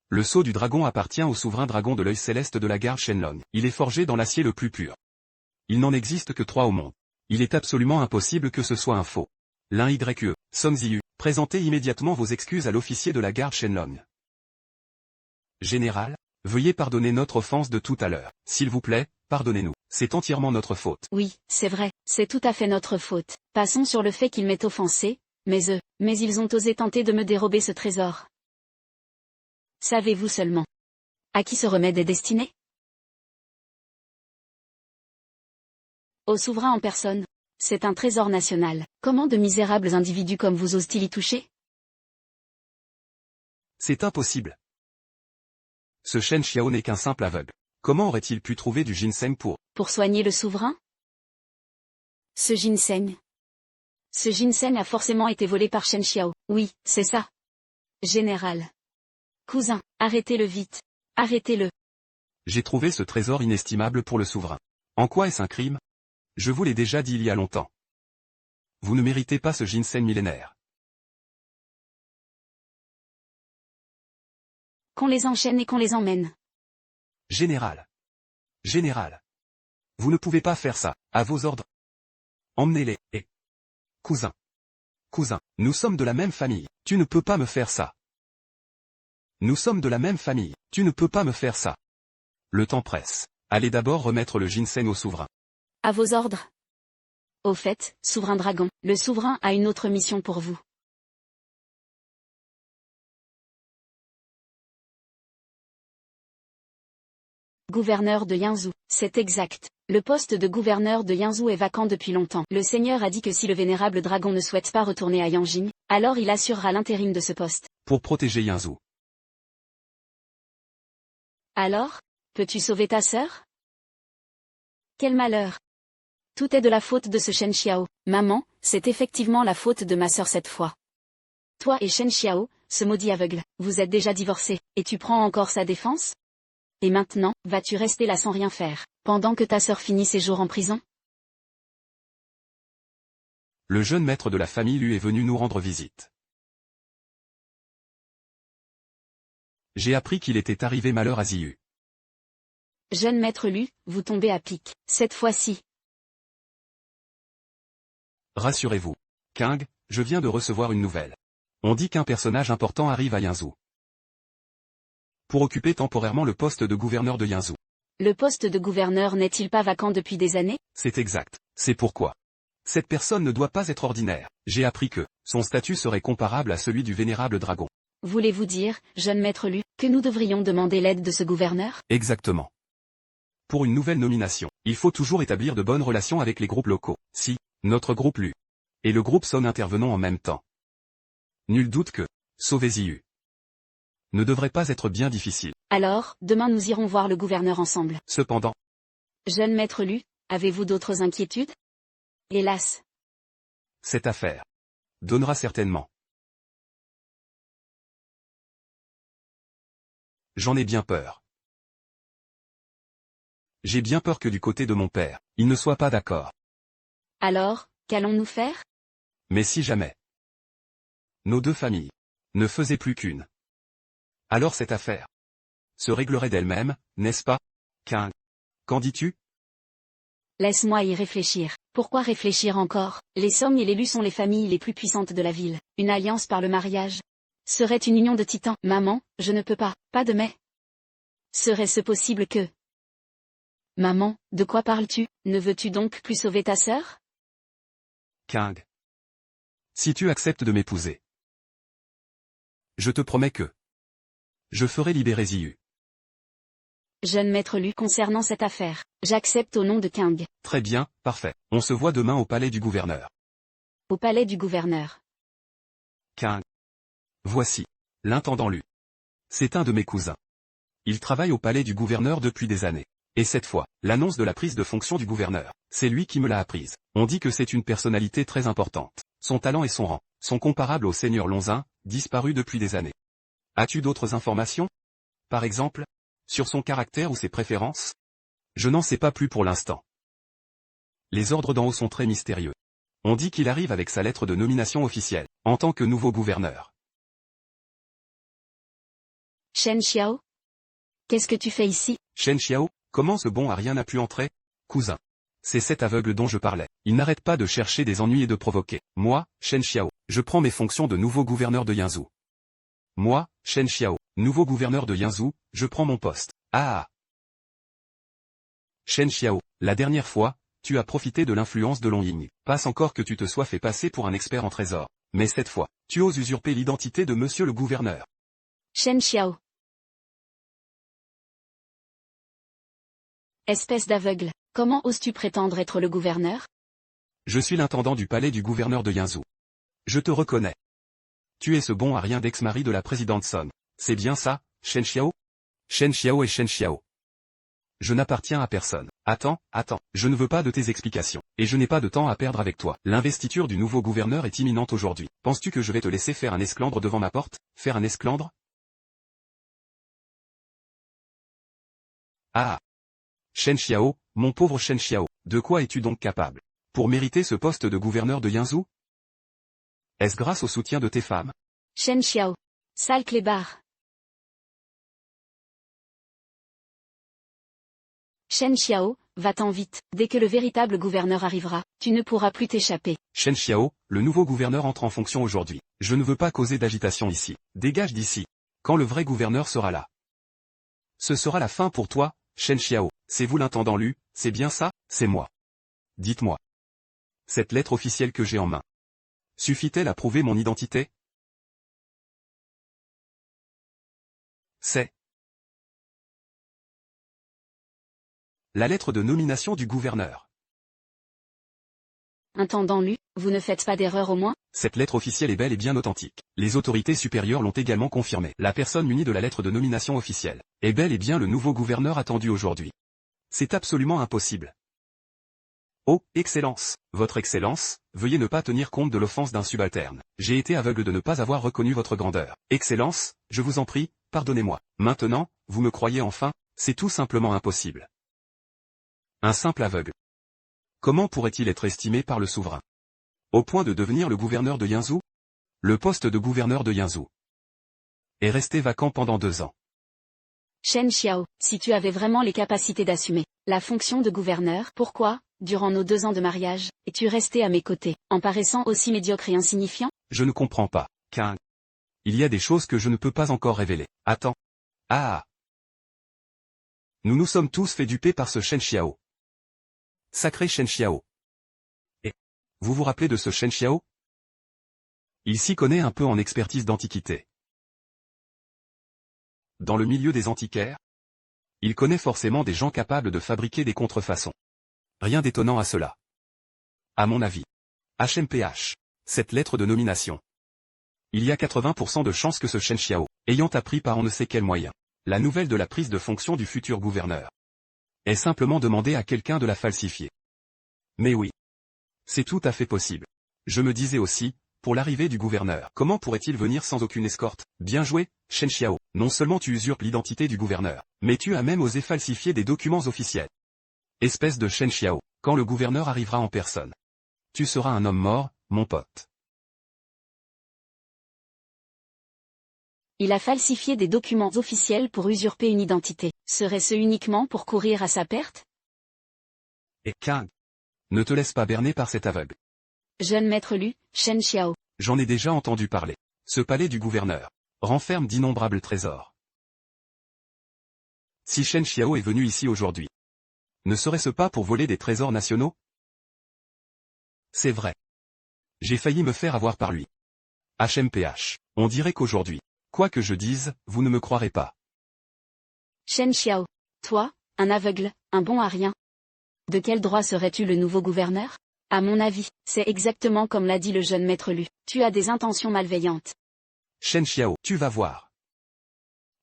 Le sceau du dragon appartient au souverain dragon de l'œil céleste de la garde Shenlong. Il est forgé dans l'acier le plus pur. Il n'en existe que 3 au monde. Il est absolument impossible que ce soit un faux. Lin Yue, Song Ziyu, présentez immédiatement vos excuses à l'officier de la garde Shenlong. Général, veuillez pardonner notre offense de tout à l'heure. S'il vous plaît, pardonnez-nous. C'est entièrement notre faute. Oui, c'est vrai, c'est tout à fait notre faute. Passons sur le fait qu'il m'ait offensé, mais ils ont osé tenter de me dérober ce trésor. Savez-vous seulement à qui ce remède est destiné? Au souverain en personne. C'est un trésor national. Comment de misérables individus comme vous osent-ils y toucher? C'est impossible. Ce Shen Xiao n'est qu'un simple aveugle. Comment aurait-il pu trouver du ginseng pour soigner le souverain? Ce ginseng a forcément été volé par Shen Xiao. Oui, c'est ça. Général. Cousin, arrêtez-le vite. Arrêtez-le. J'ai trouvé ce trésor inestimable pour le souverain. En quoi est-ce un crime? Je vous l'ai déjà dit il y a longtemps. Vous ne méritez pas ce ginseng millénaire. Qu'on les enchaîne et qu'on les emmène. Général. Général. Vous ne pouvez pas faire ça, à vos ordres. Emmenez-les, et... Cousin. Cousin, nous sommes de la même famille, tu ne peux pas me faire ça. Nous sommes de la même famille, tu ne peux pas me faire ça. Le temps presse. Allez d'abord remettre le ginseng au souverain. À vos ordres. Au fait, souverain dragon, le souverain a une autre mission pour vous. Gouverneur de Yinzou, c'est exact. Le poste de gouverneur de Yinzou est vacant depuis longtemps. Le seigneur a dit que si le vénérable dragon ne souhaite pas retourner à Yanjing, alors il assurera l'intérim de ce poste. Pour protéger Yinzou. Alors, peux-tu sauver ta sœur? Quel malheur! Tout est de la faute de ce Shen Xiao. Maman, c'est effectivement la faute de ma sœur cette fois. Toi et Shen Xiao, ce maudit aveugle, vous êtes déjà divorcés, et tu prends encore sa défense? Et maintenant, vas-tu rester là sans rien faire, pendant que ta sœur finit ses jours en prison? Le jeune maître de la famille lui est venu nous rendre visite. J'ai appris qu'il était arrivé malheur à Ziyu. Jeune maître Lu, vous tombez à pic, cette fois-ci. Rassurez-vous. King, je viens de recevoir une nouvelle. On dit qu'un personnage important arrive à Yinzou. Pour occuper temporairement le poste de gouverneur de Yinzou. Le poste de gouverneur n'est-il pas vacant depuis des années? C'est exact. C'est pourquoi. Cette personne ne doit pas être ordinaire. J'ai appris que son statut serait comparable à celui du vénérable dragon. Voulez-vous dire, jeune maître Lu, que nous devrions demander l'aide de ce gouverneur? Exactement. Pour une nouvelle nomination, il faut toujours établir de bonnes relations avec les groupes locaux. Si notre groupe Lu et le groupe Son intervenant en même temps. Nul doute que sauver Ziyu ne devrait pas être bien difficile. Alors, demain nous irons voir le gouverneur ensemble. Cependant, jeune maître Lu, avez-vous d'autres inquiétudes? Hélas. Cette affaire donnera certainement. J'en ai bien peur. J'ai bien peur que du côté de mon père, il ne soit pas d'accord. Alors, qu'allons-nous faire? Mais si jamais nos deux familles ne faisaient plus qu'une, alors cette affaire se réglerait d'elle-même, n'est-ce pas, King? Qu'en dis-tu? Laisse-moi y réfléchir. Pourquoi réfléchir encore? Les Somme et l'élu sont les familles les plus puissantes de la ville. Une alliance par le mariage serait une union de titans. Maman, je ne peux pas. Pas de mais. Serait-ce possible que... Maman, de quoi parles-tu? Ne veux-tu donc plus sauver ta sœur? King. Si tu acceptes de m'épouser, je te promets que je ferai libérer Ziyu. Jeune maître Lu, concernant cette affaire, j'accepte au nom de King. Très bien, parfait. On se voit demain au palais du gouverneur. Au palais du gouverneur. King. Voici l'intendant Lu. C'est un de mes cousins. Il travaille au palais du gouverneur depuis des années. Et cette fois, l'annonce de la prise de fonction du gouverneur, c'est lui qui me l'a apprise. On dit que c'est une personnalité très importante. Son talent et son rang sont comparables au seigneur Lonzin, disparu depuis des années. As-tu d'autres informations? Par exemple, sur son caractère ou ses préférences? Je n'en sais pas plus pour l'instant. Les ordres d'en haut sont très mystérieux. On dit qu'il arrive avec sa lettre de nomination officielle, en tant que nouveau gouverneur. Shen Xiao? Qu'est-ce que tu fais ici? Shen Xiao, comment ce bon a rien n'a pu entrer? Cousin. C'est cet aveugle dont je parlais. Il n'arrête pas de chercher des ennuis et de provoquer. Moi, Shen Xiao, je prends mes fonctions de nouveau gouverneur de Yanzhou. Moi, Shen Xiao, nouveau gouverneur de Yanzhou, je prends mon poste. Ah! Shen Xiao, la dernière fois, tu as profité de l'influence de Long Ying. Passe encore que tu te sois fait passer pour un expert en trésor. Mais cette fois, tu oses usurper l'identité de monsieur le gouverneur. Shen Xiao. Espèce d'aveugle, comment oses-tu prétendre être le gouverneur? Je suis l'intendant du palais du gouverneur de Yanzhou. Je te reconnais. Tu es ce bon à rien d'ex-mari de la présidente Somme. C'est bien ça, Shen Xiao? Shen Xiao et Shen Xiao. Je n'appartiens à personne. Attends, je ne veux pas de tes explications. Et je n'ai pas de temps à perdre avec toi. L'investiture du nouveau gouverneur est imminente aujourd'hui. Penses-tu que je vais te laisser faire un esclandre devant ma porte? Faire un esclandre? Ah! Shen Xiao, mon pauvre Shen Xiao, de quoi es-tu donc capable? Pour mériter ce poste de gouverneur de Yanzhou? Est-ce grâce au soutien de tes femmes? Shen Xiao. Sale clébard. Shen Xiao, va-t'en vite. Dès que le véritable gouverneur arrivera, tu ne pourras plus t'échapper. Shen Xiao, le nouveau gouverneur entre en fonction aujourd'hui. Je ne veux pas causer d'agitation ici. Dégage d'ici. Quand le vrai gouverneur sera là. Ce sera la fin pour toi, Shen Xiao. C'est vous l'intendant Lu, c'est bien ça? C'est moi. Dites-moi. Cette lettre officielle que j'ai en main. Suffit-elle à prouver mon identité? C'est la lettre de nomination du gouverneur. Intendant Lu, vous ne faites pas d'erreur au moins? Cette lettre officielle est belle et bien authentique. Les autorités supérieures l'ont également confirmé. La personne munie de la lettre de nomination officielle est bel et bien le nouveau gouverneur attendu aujourd'hui. C'est absolument impossible. Oh, Excellence, Votre Excellence, veuillez ne pas tenir compte de l'offense d'un subalterne. J'ai été aveugle de ne pas avoir reconnu votre grandeur. Excellence, je vous en prie, pardonnez-moi. Maintenant, vous me croyez enfin? C'est tout simplement impossible. Un simple aveugle. Comment pourrait-il être estimé par le souverain? Au point de devenir le gouverneur de Yanzhou? Le poste de gouverneur de Yanzhou est resté vacant pendant 2 ans. Shen Xiao, si tu avais vraiment les capacités d'assumer la fonction de gouverneur, pourquoi, durant nos 2 ans de mariage, es-tu resté à mes côtés, en paraissant aussi médiocre et insignifiant? Je ne comprends pas, King. Il y a des choses que je ne peux pas encore révéler. Attends. Ah! Nous nous sommes tous fait duper par ce Shen Xiao. Sacré Shen Xiao. Et vous vous rappelez de ce Shen Xiao? Il s'y connaît un peu en expertise d'antiquité. Dans le milieu des antiquaires, il connaît forcément des gens capables de fabriquer des contrefaçons. Rien d'étonnant à cela. À mon avis. HMPH. Cette lettre de nomination. Il y a 80% de chances que ce Shen Xiao, ayant appris par on ne sait quel moyen, la nouvelle de la prise de fonction du futur gouverneur, ait simplement demandé à quelqu'un de la falsifier. Mais oui. C'est tout à fait possible. Je me disais aussi, pour l'arrivée du gouverneur, comment pourrait-il venir sans aucune escorte? Bien joué, Shen Xiao. Non seulement tu usurpes l'identité du gouverneur, mais tu as même osé falsifier des documents officiels. Espèce de Shen Xiao, quand le gouverneur arrivera en personne, tu seras un homme mort, mon pote. Il a falsifié des documents officiels pour usurper une identité. Serait-ce uniquement pour courir à sa perte? Et King, ne te laisse pas berner par cet aveugle. Jeune maître Lu, Shen Xiao. J'en ai déjà entendu parler. Ce palais du gouverneur renferme d'innombrables trésors. Si Shen Xiao est venu ici aujourd'hui, ne serait-ce pas pour voler des trésors nationaux? C'est vrai. J'ai failli me faire avoir par lui. HMPH. On dirait qu'aujourd'hui, quoi que je dise, vous ne me croirez pas. Shen Xiao. Toi, un aveugle, un bon à rien. De quel droit serais-tu le nouveau gouverneur? À mon avis, c'est exactement comme l'a dit le jeune maître Lu. Tu as des intentions malveillantes. Shen Xiao, tu vas voir.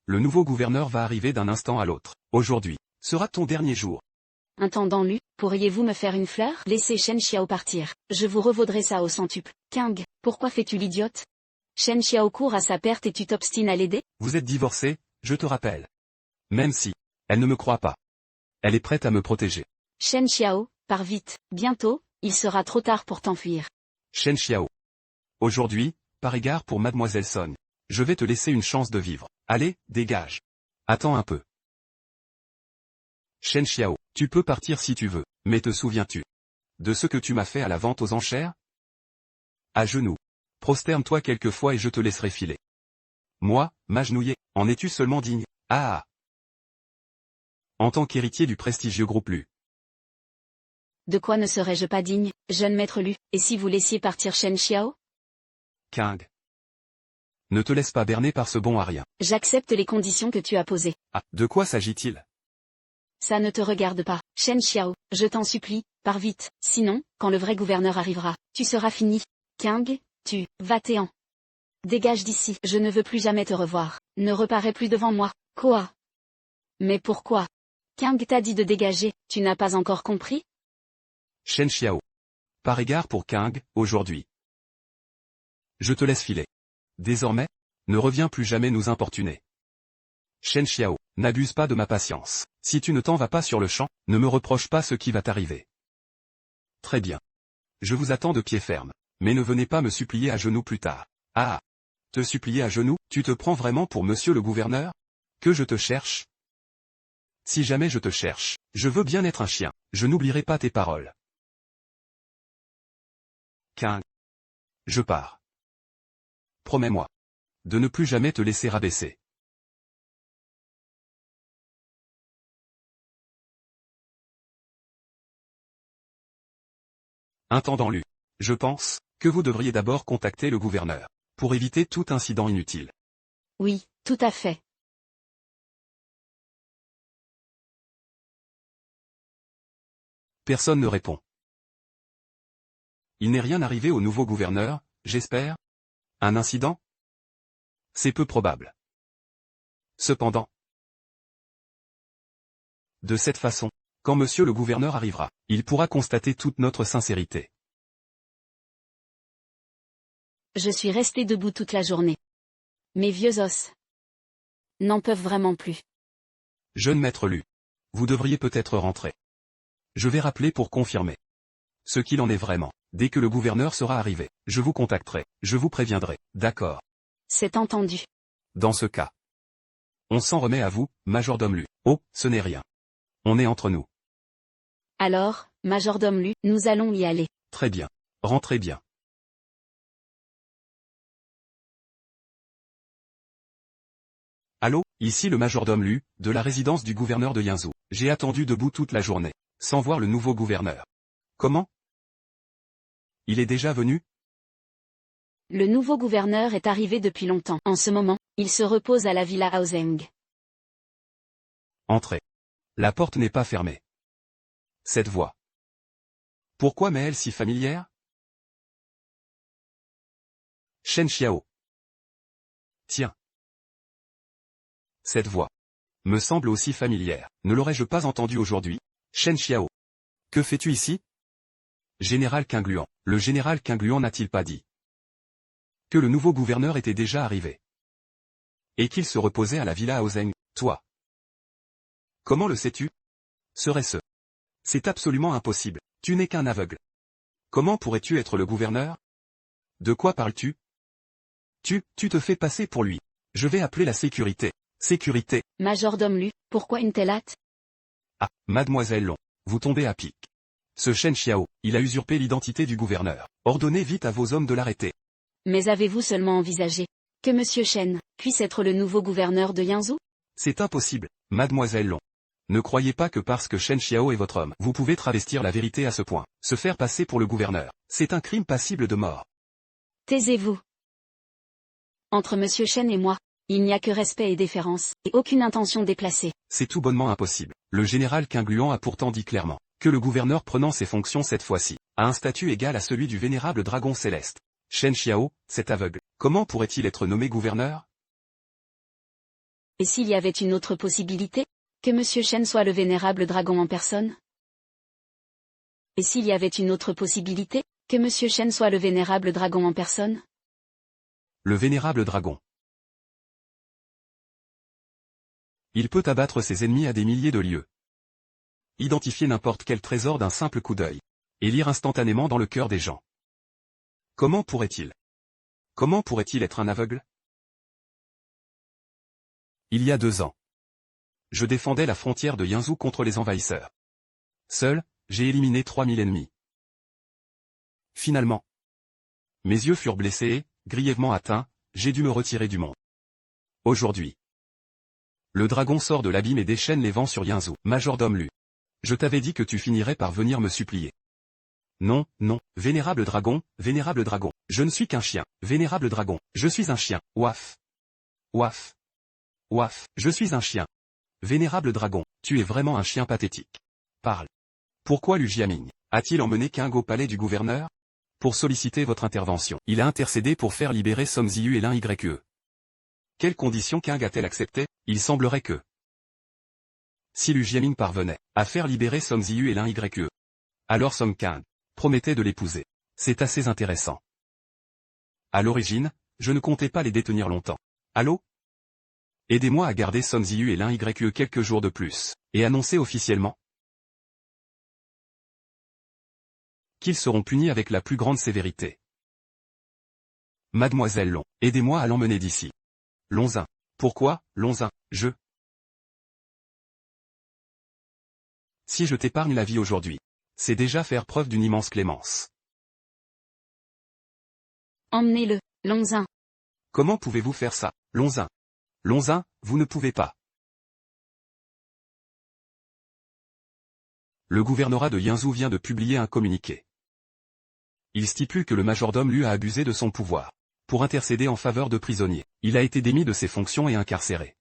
Le nouveau gouverneur va arriver d'un instant à l'autre. Aujourd'hui sera ton dernier jour. Intendant Lu, pourriez-vous me faire une fleur? Laissez Shen Xiao partir. Je vous revaudrai ça au centuple. King, pourquoi fais-tu l'idiote? Shen Xiao court à sa perte et tu t'obstines à l'aider? Vous êtes divorcé, je te rappelle. Même si elle ne me croit pas, elle est prête à me protéger. Shen Xiao, pars vite. Bientôt, il sera trop tard pour t'enfuir. Shen Xiao. Aujourd'hui, par égard pour Mademoiselle Son, je vais te laisser une chance de vivre. Allez, dégage. Attends un peu. Shen Xiao, tu peux partir si tu veux, mais te souviens-tu de ce que tu m'as fait à la vente aux enchères? À genoux. Prosterne-toi quelquefois et je te laisserai filer. Moi, m'agenouiller, en es-tu seulement digne? Ah! En tant qu'héritier du prestigieux groupe Lu. De quoi ne serais-je pas digne, jeune maître Lu, et si vous laissiez partir Shen Xiao? King. Ne te laisse pas berner par ce bon à rien. J'accepte les conditions que tu as posées. Ah, de quoi s'agit-il? Ça ne te regarde pas. Shen Xiao, je t'en supplie, pars vite, sinon, quand le vrai gouverneur arrivera, tu seras fini. King, va-t'en. Dégage d'ici, je ne veux plus jamais te revoir. Ne reparais plus devant moi. Quoi? Mais pourquoi? King t'a dit de dégager, tu n'as pas encore compris? Shen Xiao. Par égard pour King, aujourd'hui. Je te laisse filer. Désormais, ne reviens plus jamais nous importuner. Shen Xiao, n'abuse pas de ma patience. Si tu ne t'en vas pas sur le champ, ne me reproche pas ce qui va t'arriver. Très bien. Je vous attends de pied ferme. Mais ne venez pas me supplier à genoux plus tard. Ah! Te supplier à genoux, tu te prends vraiment pour monsieur le gouverneur? Que je te cherche? Si jamais je te cherche, je veux bien être un chien, je n'oublierai pas tes paroles. King. Je pars. Promets-moi de ne plus jamais te laisser rabaisser. Intendant Lu. Je pense que vous devriez d'abord contacter le gouverneur, pour éviter tout incident inutile. Oui, tout à fait. Personne ne répond. Il n'est rien arrivé au nouveau gouverneur, j'espère? Un incident? C'est peu probable. Cependant, de cette façon, quand monsieur le gouverneur arrivera, il pourra constater toute notre sincérité. Je suis resté debout toute la journée. Mes vieux os n'en peuvent vraiment plus. Jeune maître Lu. Vous devriez peut-être rentrer. Je vais rappeler pour confirmer ce qu'il en est vraiment. Dès que le gouverneur sera arrivé, je vous contacterai, je vous préviendrai, d'accord? C'est entendu. Dans ce cas, on s'en remet à vous, majordome Lu. Oh, ce n'est rien. On est entre nous. Alors, majordome Lu, nous allons y aller. Très bien. Rentrez bien. Allô, ici le majordome Lu, de la résidence du gouverneur de Yinzhou. J'ai attendu debout toute la journée, sans voir le nouveau gouverneur. Comment? Il est déjà venu? Le nouveau gouverneur est arrivé depuis longtemps. En ce moment, il se repose à la villa Haozeng. Entrez. La porte n'est pas fermée. Cette voix. Pourquoi m'est-elle si familière? Shen Xiao. Tiens. Cette voix me semble aussi familière. Ne l'aurais-je pas entendue aujourd'hui? Shen Xiao. Que fais-tu ici? Général Qingluan. Le général Qingluan n'a-t-il pas dit que le nouveau gouverneur était déjà arrivé et qu'il se reposait à la villa Haozeng? Toi. Comment le sais-tu? Serait-ce? C'est absolument impossible. Tu n'es qu'un aveugle. Comment pourrais-tu être le gouverneur? De quoi parles-tu? Tu te fais passer pour lui. Je vais appeler la sécurité. Sécurité. Majordome Lu, pourquoi une telle hâte? Ah, mademoiselle Long, vous tombez à pic. Ce Shen Xiao, il a usurpé l'identité du gouverneur. Ordonnez vite à vos hommes de l'arrêter. Mais avez-vous seulement envisagé que Monsieur Shen puisse être le nouveau gouverneur de Yinzhou? C'est impossible, mademoiselle Long. Ne croyez pas que parce que Shen Xiao est votre homme, vous pouvez travestir la vérité à ce point. Se faire passer pour le gouverneur, c'est un crime passible de mort. Taisez-vous. Entre Monsieur Shen et moi, il n'y a que respect et déférence, et aucune intention déplacée. C'est tout bonnement impossible. Le général Qingluan a pourtant dit clairement que le gouverneur prenant ses fonctions cette fois-ci, a un statut égal à celui du vénérable dragon céleste. Shen Xiao, cet aveugle, comment pourrait-il être nommé gouverneur? Et s'il y avait une autre possibilité? Que Monsieur Shen soit le vénérable dragon en personne? Et s'il y avait une autre possibilité? Que Monsieur Shen soit le vénérable dragon en personne? Le vénérable dragon. Il peut abattre ses ennemis à des milliers de lieues. Identifier n'importe quel trésor d'un simple coup d'œil. Et lire instantanément dans le cœur des gens. Comment pourrait-il? Comment pourrait-il être un aveugle? Il y a 2 ans. Je défendais la frontière de Yinzhou contre les envahisseurs. Seul, j'ai éliminé 3000 ennemis. Finalement, mes yeux furent blessés et, grièvement atteints, j'ai dû me retirer du monde. Aujourd'hui, le dragon sort de l'abîme et déchaîne les vents sur Yinzhou. Majordome Lu. Je t'avais dit que tu finirais par venir me supplier. Non, non, vénérable dragon, je ne suis qu'un chien, vénérable dragon, je suis un chien, ouaf. Ouaf. Ouaf, je suis un chien. Vénérable dragon, tu es vraiment un chien pathétique. Parle. Pourquoi Lu Jiaming a-t-il emmené Qing au palais du gouverneur? Pour solliciter votre intervention. Il a intercédé pour faire libérer Song Ziyu et l'un Ye. Quelles conditions Qing a-t-elle acceptées? Il semblerait que si Lu Jiaming parvenait à faire libérer Song Ziyu et l'un Ye, alors Song Qing promettait de l'épouser. C'est assez intéressant. À l'origine, je ne comptais pas les détenir longtemps. Allô? Aidez-moi à garder Song Ziyu et l'un Ye quelques jours de plus, et annoncer officiellement qu'ils seront punis avec la plus grande sévérité. Mademoiselle Long, aidez-moi à l'emmener d'ici. Lonzin. Pourquoi, Lonzin, Si je t'épargne la vie aujourd'hui, c'est déjà faire preuve d'une immense clémence. Emmenez-le, Lonzin. Comment pouvez-vous faire ça, Lonzin? Lonzin, vous ne pouvez pas. Le gouvernorat de Yinzhou vient de publier un communiqué. Il stipule que le majordome Lu a abusé de son pouvoir. Pour intercéder en faveur de prisonniers, il a été démis de ses fonctions et incarcéré.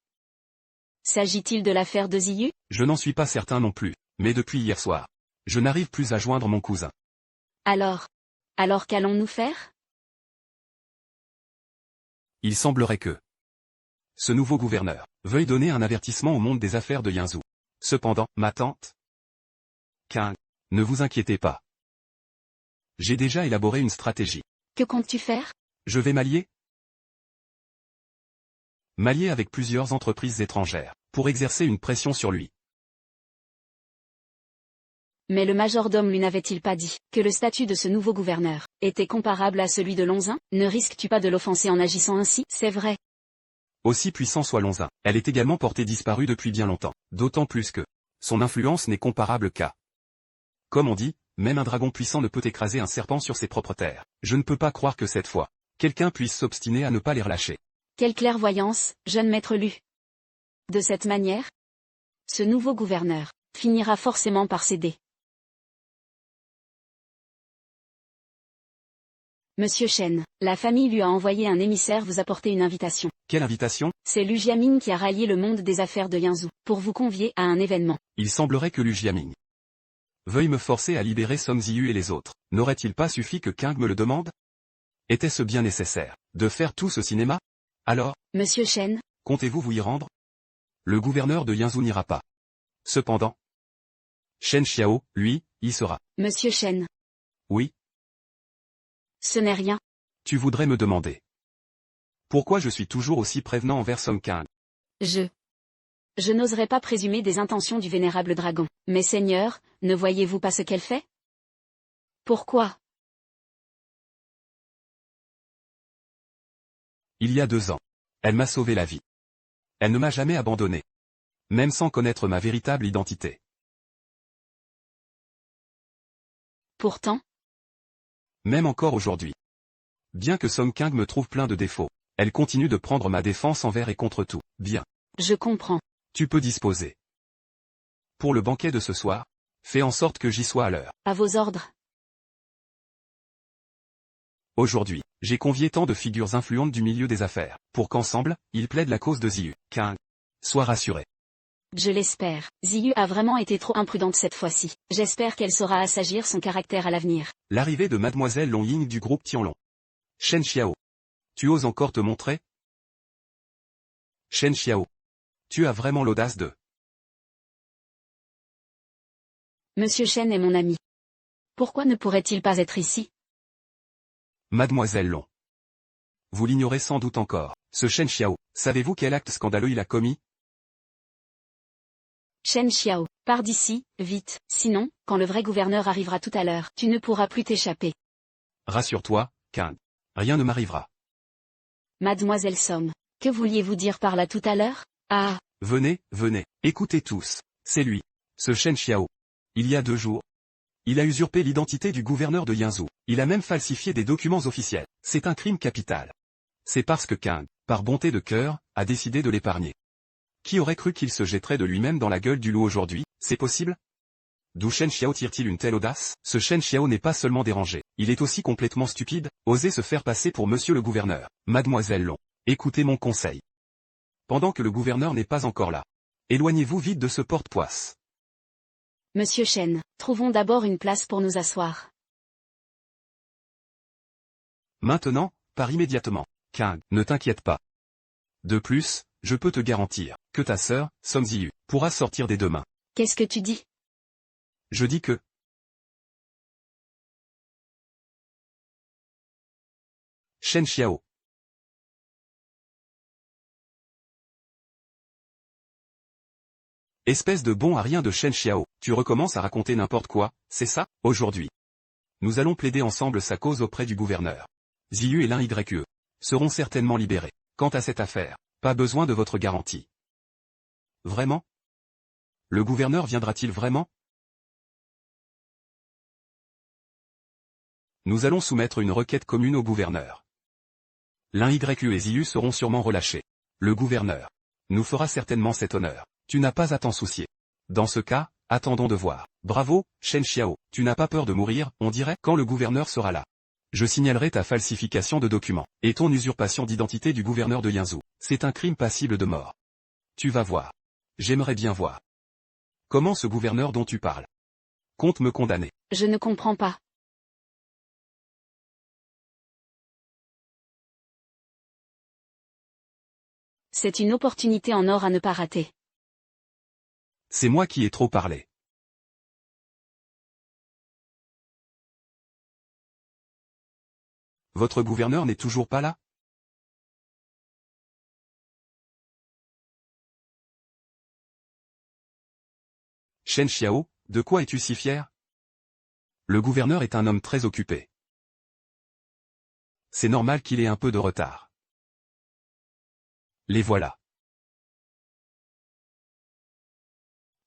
S'agit-il de l'affaire de Ziyu? Je n'en suis pas certain non plus, mais depuis hier soir, je n'arrive plus à joindre mon cousin. Alors qu'allons-nous faire? Il semblerait que ce nouveau gouverneur veuille donner un avertissement au monde des affaires de Yinzhou. Cependant, ma tante Qing, ne vous inquiétez pas. J'ai déjà élaboré une stratégie. Que comptes-tu faire? Je vais m'allier avec plusieurs entreprises étrangères, pour exercer une pression sur lui. Mais le majordome lui n'avait-il pas dit que le statut de ce nouveau gouverneur était comparable à celui de Lonzin? Ne risques-tu pas de l'offenser en agissant ainsi? C'est vrai. Aussi puissant soit Lonzin, elle est également portée disparue depuis bien longtemps, d'autant plus que son influence n'est comparable qu'à. Comme on dit, même un dragon puissant ne peut écraser un serpent sur ses propres terres. Je ne peux pas croire que cette fois, quelqu'un puisse s'obstiner à ne pas les relâcher. Quelle clairvoyance, jeune maître Lu. De cette manière, ce nouveau gouverneur finira forcément par céder. Monsieur Shen, la famille lui a envoyé un émissaire vous apporter une invitation. Quelle invitation? C'est Lu Jiaming qui a rallié le monde des affaires de Yinzhou, pour vous convier à un événement. Il semblerait que Lu Jiaming veuille me forcer à libérer Song Ziyu et les autres. N'aurait-il pas suffi que Qing me le demande? Était-ce bien nécessaire de faire tout ce cinéma? Alors, Monsieur Shen, comptez-vous vous y rendre? Le gouverneur de Yinzhou n'ira pas. Cependant, Shen Xiao, lui, y sera. Monsieur Shen. Oui. Ce n'est rien. Tu voudrais me demander pourquoi je suis toujours aussi prévenant envers Song Qing? Je n'oserais pas présumer des intentions du vénérable dragon. Mais Seigneur, ne voyez-vous pas ce qu'elle fait? Pourquoi Il y a 2 ans. Elle m'a sauvé la vie. Elle ne m'a jamais abandonné. Même sans connaître ma véritable identité. Pourtant, Même encore aujourd'hui. Bien que Song Kang me trouve plein de défauts, elle continue de prendre ma défense envers et contre tout. Bien. je comprends. Tu peux disposer. Pour le banquet de ce soir, fais en sorte que j'y sois à l'heure. À vos ordres. Aujourd'hui, j'ai convié tant de figures influentes du milieu des affaires, pour qu'ensemble, ils plaident la cause de Ziyu. Kang. Sois rassuré. Je l'espère. Ziyu a vraiment été trop imprudente cette fois-ci. J'espère qu'elle saura assagir son caractère à l'avenir. L'arrivée de Mademoiselle Long Ying du groupe Tianlong. Shen Xiao. Tu oses encore te montrer? Shen Xiao. Tu as vraiment l'audace de... Monsieur Shen est mon ami. Pourquoi ne pourrait-il pas être ici? Mademoiselle Long. Vous l'ignorez sans doute encore. Ce Shen Xiao, savez-vous quel acte scandaleux il a commis? Shen Xiao, pars d'ici, vite, sinon, quand le vrai gouverneur arrivera tout à l'heure, tu ne pourras plus t'échapper. Rassure-toi, Kang. Rien ne m'arrivera. Mademoiselle Somme, que vouliez-vous dire par là tout à l'heure? Ah, Venez, venez, écoutez tous. C'est lui. Ce Shen Xiao. Il y a 2 jours. Il a usurpé l'identité du gouverneur de Yinzhou. Il a même falsifié des documents officiels. C'est un crime capital. C'est parce que Kang, par bonté de cœur, a décidé de l'épargner. Qui aurait cru qu'il se jetterait de lui-même dans la gueule du loup aujourd'hui? C'est possible? D'où Shen Xiao tire-t-il une telle audace? Ce Shen Xiao n'est pas seulement dérangé, il est aussi complètement stupide, oser se faire passer pour monsieur le gouverneur. Mademoiselle Long, écoutez mon conseil. Pendant que le gouverneur n'est pas encore là, éloignez-vous vite de ce porte-poisse. Monsieur Shen, trouvons d'abord une place pour nous asseoir. Maintenant, pars immédiatement. Kang, ne t'inquiète pas. De plus, je peux te garantir que ta sœur, Song Ziyu, pourra sortir des 2 mains. Qu'est-ce que tu dis? Je dis que... Shen Xiao. Espèce de bon à rien de Shen Xiao, tu recommences à raconter n'importe quoi, c'est ça? Aujourd'hui. Nous allons plaider ensemble sa cause auprès du gouverneur. Ziyu et l'un YE seront certainement libérés. Quant à cette affaire, pas besoin de votre garantie. Vraiment? Le gouverneur viendra-t-il vraiment? Nous allons soumettre une requête commune au gouverneur. L'un YE et Ziyu seront sûrement relâchés. Le gouverneur nous fera certainement cet honneur. Tu n'as pas à t'en soucier. Dans ce cas, attendons de voir. Bravo, Shen Xiao, tu n'as pas peur de mourir, on dirait, quand le gouverneur sera là. Je signalerai ta falsification de documents, et ton usurpation d'identité du gouverneur de Yinzhou. C'est un crime passible de mort. Tu vas voir. J'aimerais bien voir. Comment ce gouverneur dont tu parles compte me condamner? Je ne comprends pas. C'est une opportunité en or à ne pas rater. C'est moi qui ai trop parlé. Votre gouverneur n'est toujours pas là? Shen Xiao, de quoi es-tu si fier? Le gouverneur est un homme très occupé. C'est normal qu'il ait un peu de retard. Les voilà.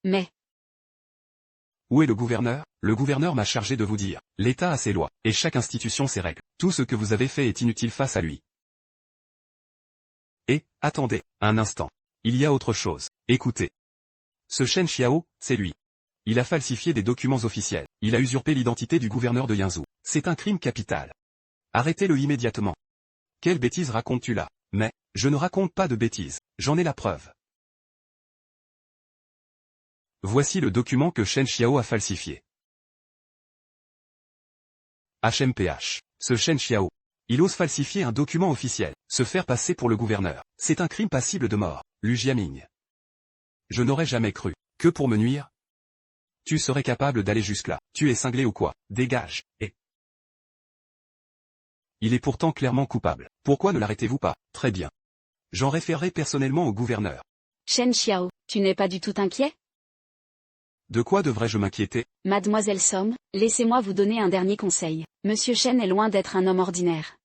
Mais, Où est le gouverneur? Le gouverneur m'a chargé de vous dire. L'État a ses lois, et chaque institution ses règles. Tout ce que vous avez fait est inutile face à lui. Et, attendez, un instant. Il y a autre chose. Écoutez. Ce Shen Xiao, c'est lui. Il a falsifié des documents officiels. Il a usurpé l'identité du gouverneur de Yinzhou. C'est un crime capital. Arrêtez-le immédiatement. Quelle bêtise racontes-tu là? Mais, je ne raconte pas de bêtises. J'en ai la preuve. Voici le document que Shen Xiao a falsifié. HMPH. Ce Shen Xiao. Il ose falsifier un document officiel, se faire passer pour le gouverneur. C'est un crime passible de mort. Lu Jiaming. Je n'aurais jamais cru. Que pour me nuire? Tu serais capable d'aller jusque-là. Tu es cinglé ou quoi? Dégage. Et... Il est pourtant clairement coupable. Pourquoi ne l'arrêtez-vous pas? Très bien. J'en référerai personnellement au gouverneur. Shen Xiao, tu n'es pas du tout inquiet? De quoi devrais-je m'inquiéter? Mademoiselle Somme, laissez-moi vous donner un dernier conseil. Monsieur Shen est loin d'être un homme ordinaire.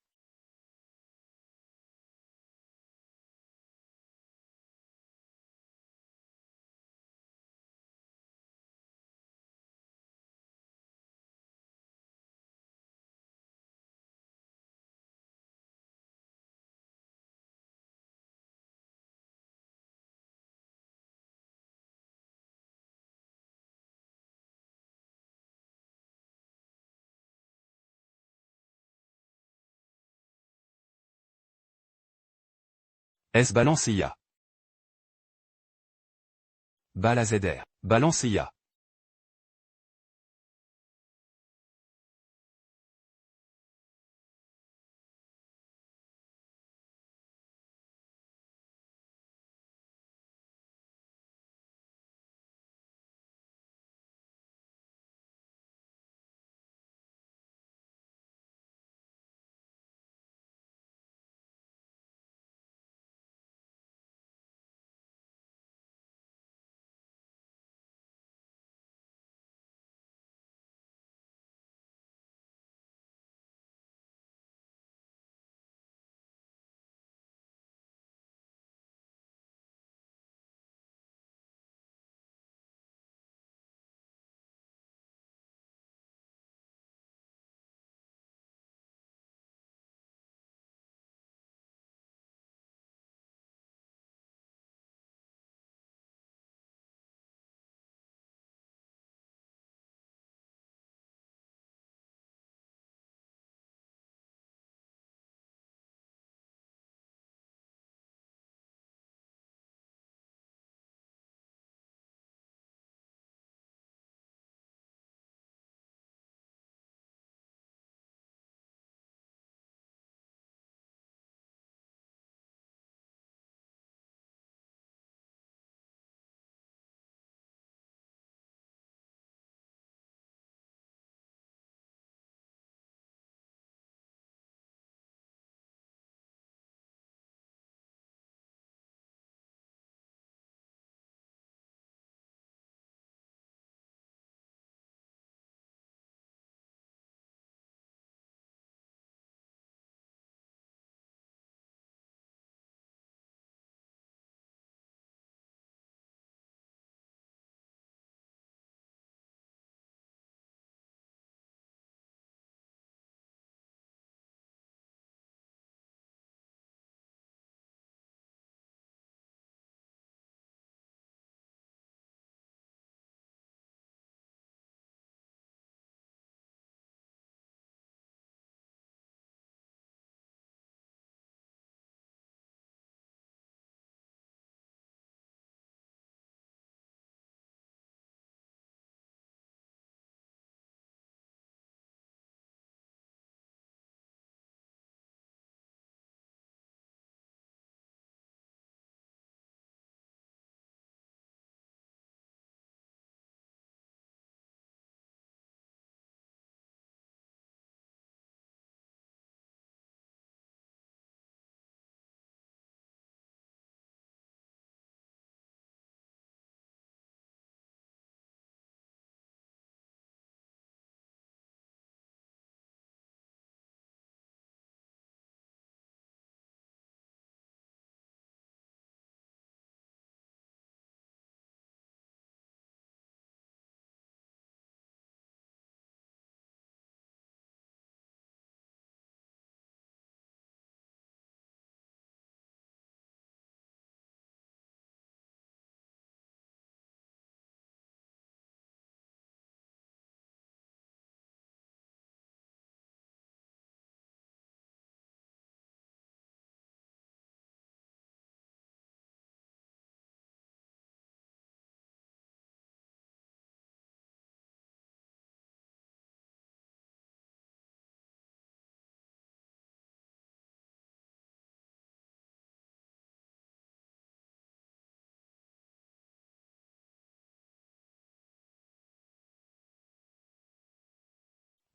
S Balancia. Balazr. Balancia.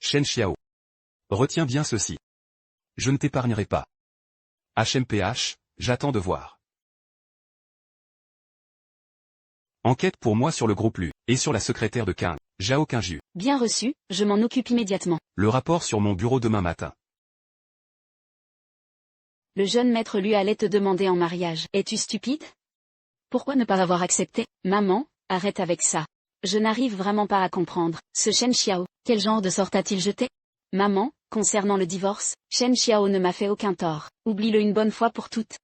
Shen Xiao. Retiens bien ceci. Je ne t'épargnerai pas. HMPH, j'attends de voir. Enquête pour moi sur le groupe Lu, et sur la secrétaire de Qing, Zhao Qingju. Bien reçu, je m'en occupe immédiatement. Le rapport sur mon bureau demain matin. Le jeune maître Lu allait te demander en mariage. Es-tu stupide? Pourquoi ne pas avoir accepté? Maman, arrête avec ça. Je n'arrive vraiment pas à comprendre. Ce Shen Xiao, quel genre de sort a-t-il jeté? Maman, concernant le divorce, Shen Xiao ne m'a fait aucun tort. Oublie-le une bonne fois pour toutes.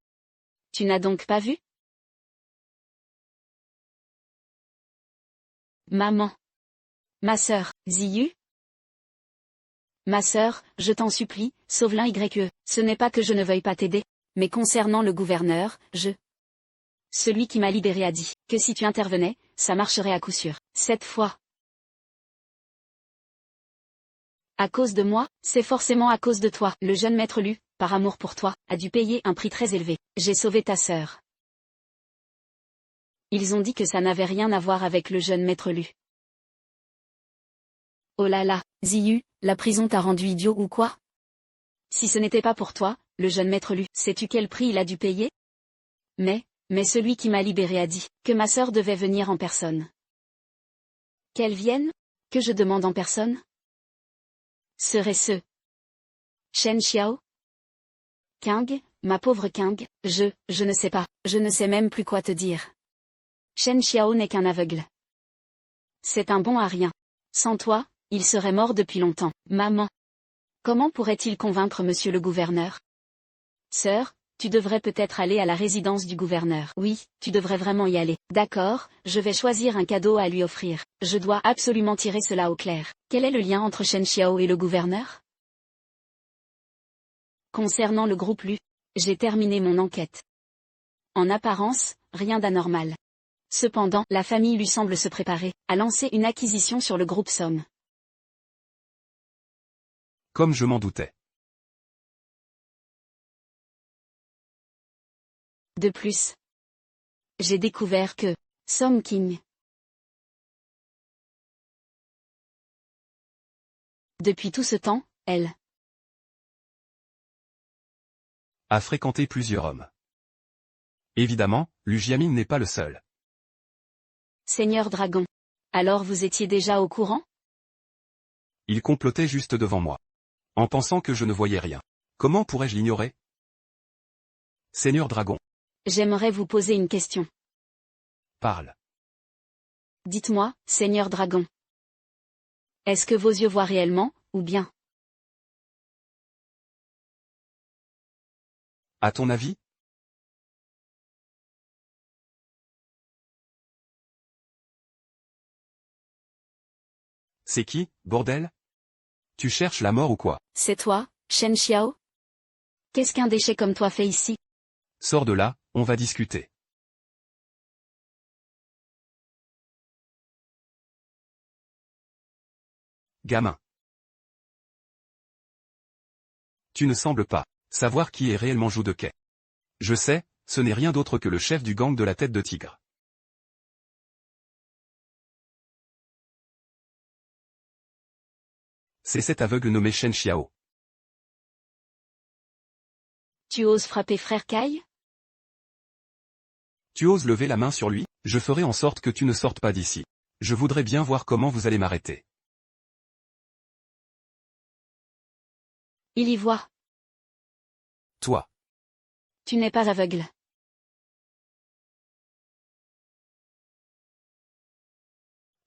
Tu n'as donc pas vu? Maman. Ma sœur, Ziyu? Ma sœur, je t'en supplie, sauve l'un YE. Ce n'est pas que je ne veuille pas t'aider. Mais concernant le gouverneur, Celui qui m'a libéré a dit que si tu intervenais, ça marcherait à coup sûr. Cette fois. À cause de moi, c'est forcément à cause de toi. Le jeune maître Lu, par amour pour toi, a dû payer un prix très élevé. J'ai sauvé ta sœur. Ils ont dit que ça n'avait rien à voir avec le jeune maître Lu. Oh là là, Ziyu, la prison t'a rendu idiot ou quoi? Si ce n'était pas pour toi, le jeune maître Lu, sais-tu quel prix il a dû payer? Mais celui qui m'a libéré a dit que ma sœur devait venir en personne. Qu'elle vienne? Que je demande en personne? Serait-ce Shen Xiao? Kang, ma pauvre Kang, je ne sais pas, je ne sais même plus quoi te dire. Shen Xiao n'est qu'un aveugle. C'est un bon à rien. Sans toi, il serait mort depuis longtemps. Maman. Comment pourrait-il convaincre monsieur le gouverneur? Sœur, tu devrais peut-être aller à la résidence du gouverneur. Oui, tu devrais vraiment y aller. D'accord, je vais choisir un cadeau à lui offrir. Je dois absolument tirer cela au clair. Quel est le lien entre Shen Xiao et le gouverneur? Concernant le groupe Lu, j'ai terminé mon enquête. En apparence, rien d'anormal. Cependant, la famille Lu semble se préparer à lancer une acquisition sur le groupe Somme. Comme je m'en doutais. De plus, j'ai découvert que Somme King. Depuis tout ce temps, elle A fréquenté plusieurs hommes. Évidemment, Lu Jiaming n'est pas le seul. Seigneur Dragon. Alors vous étiez déjà au courant? Il complotait juste devant moi. En pensant que je ne voyais rien. Comment pourrais-je l'ignorer? Seigneur Dragon. J'aimerais vous poser une question. Parle. Dites-moi, Seigneur Dragon. Est-ce que vos yeux voient réellement, ou bien? À ton avis? C'est qui, bordel? Tu cherches la mort ou quoi? C'est toi, Shen Xiao? Qu'est-ce qu'un déchet comme toi fait ici? Sors de là, on va discuter. Gamin. Tu ne sembles pas savoir qui est réellement Zhou de Quai. Je sais, ce n'est rien d'autre que le chef du gang de la tête de tigre. C'est cet aveugle nommé Shen Xiao. Tu oses frapper frère Kai? Tu oses lever la main sur lui? Je ferai en sorte que tu ne sortes pas d'ici. Je voudrais bien voir comment vous allez m'arrêter. Il y voit. Toi. Tu n'es pas aveugle.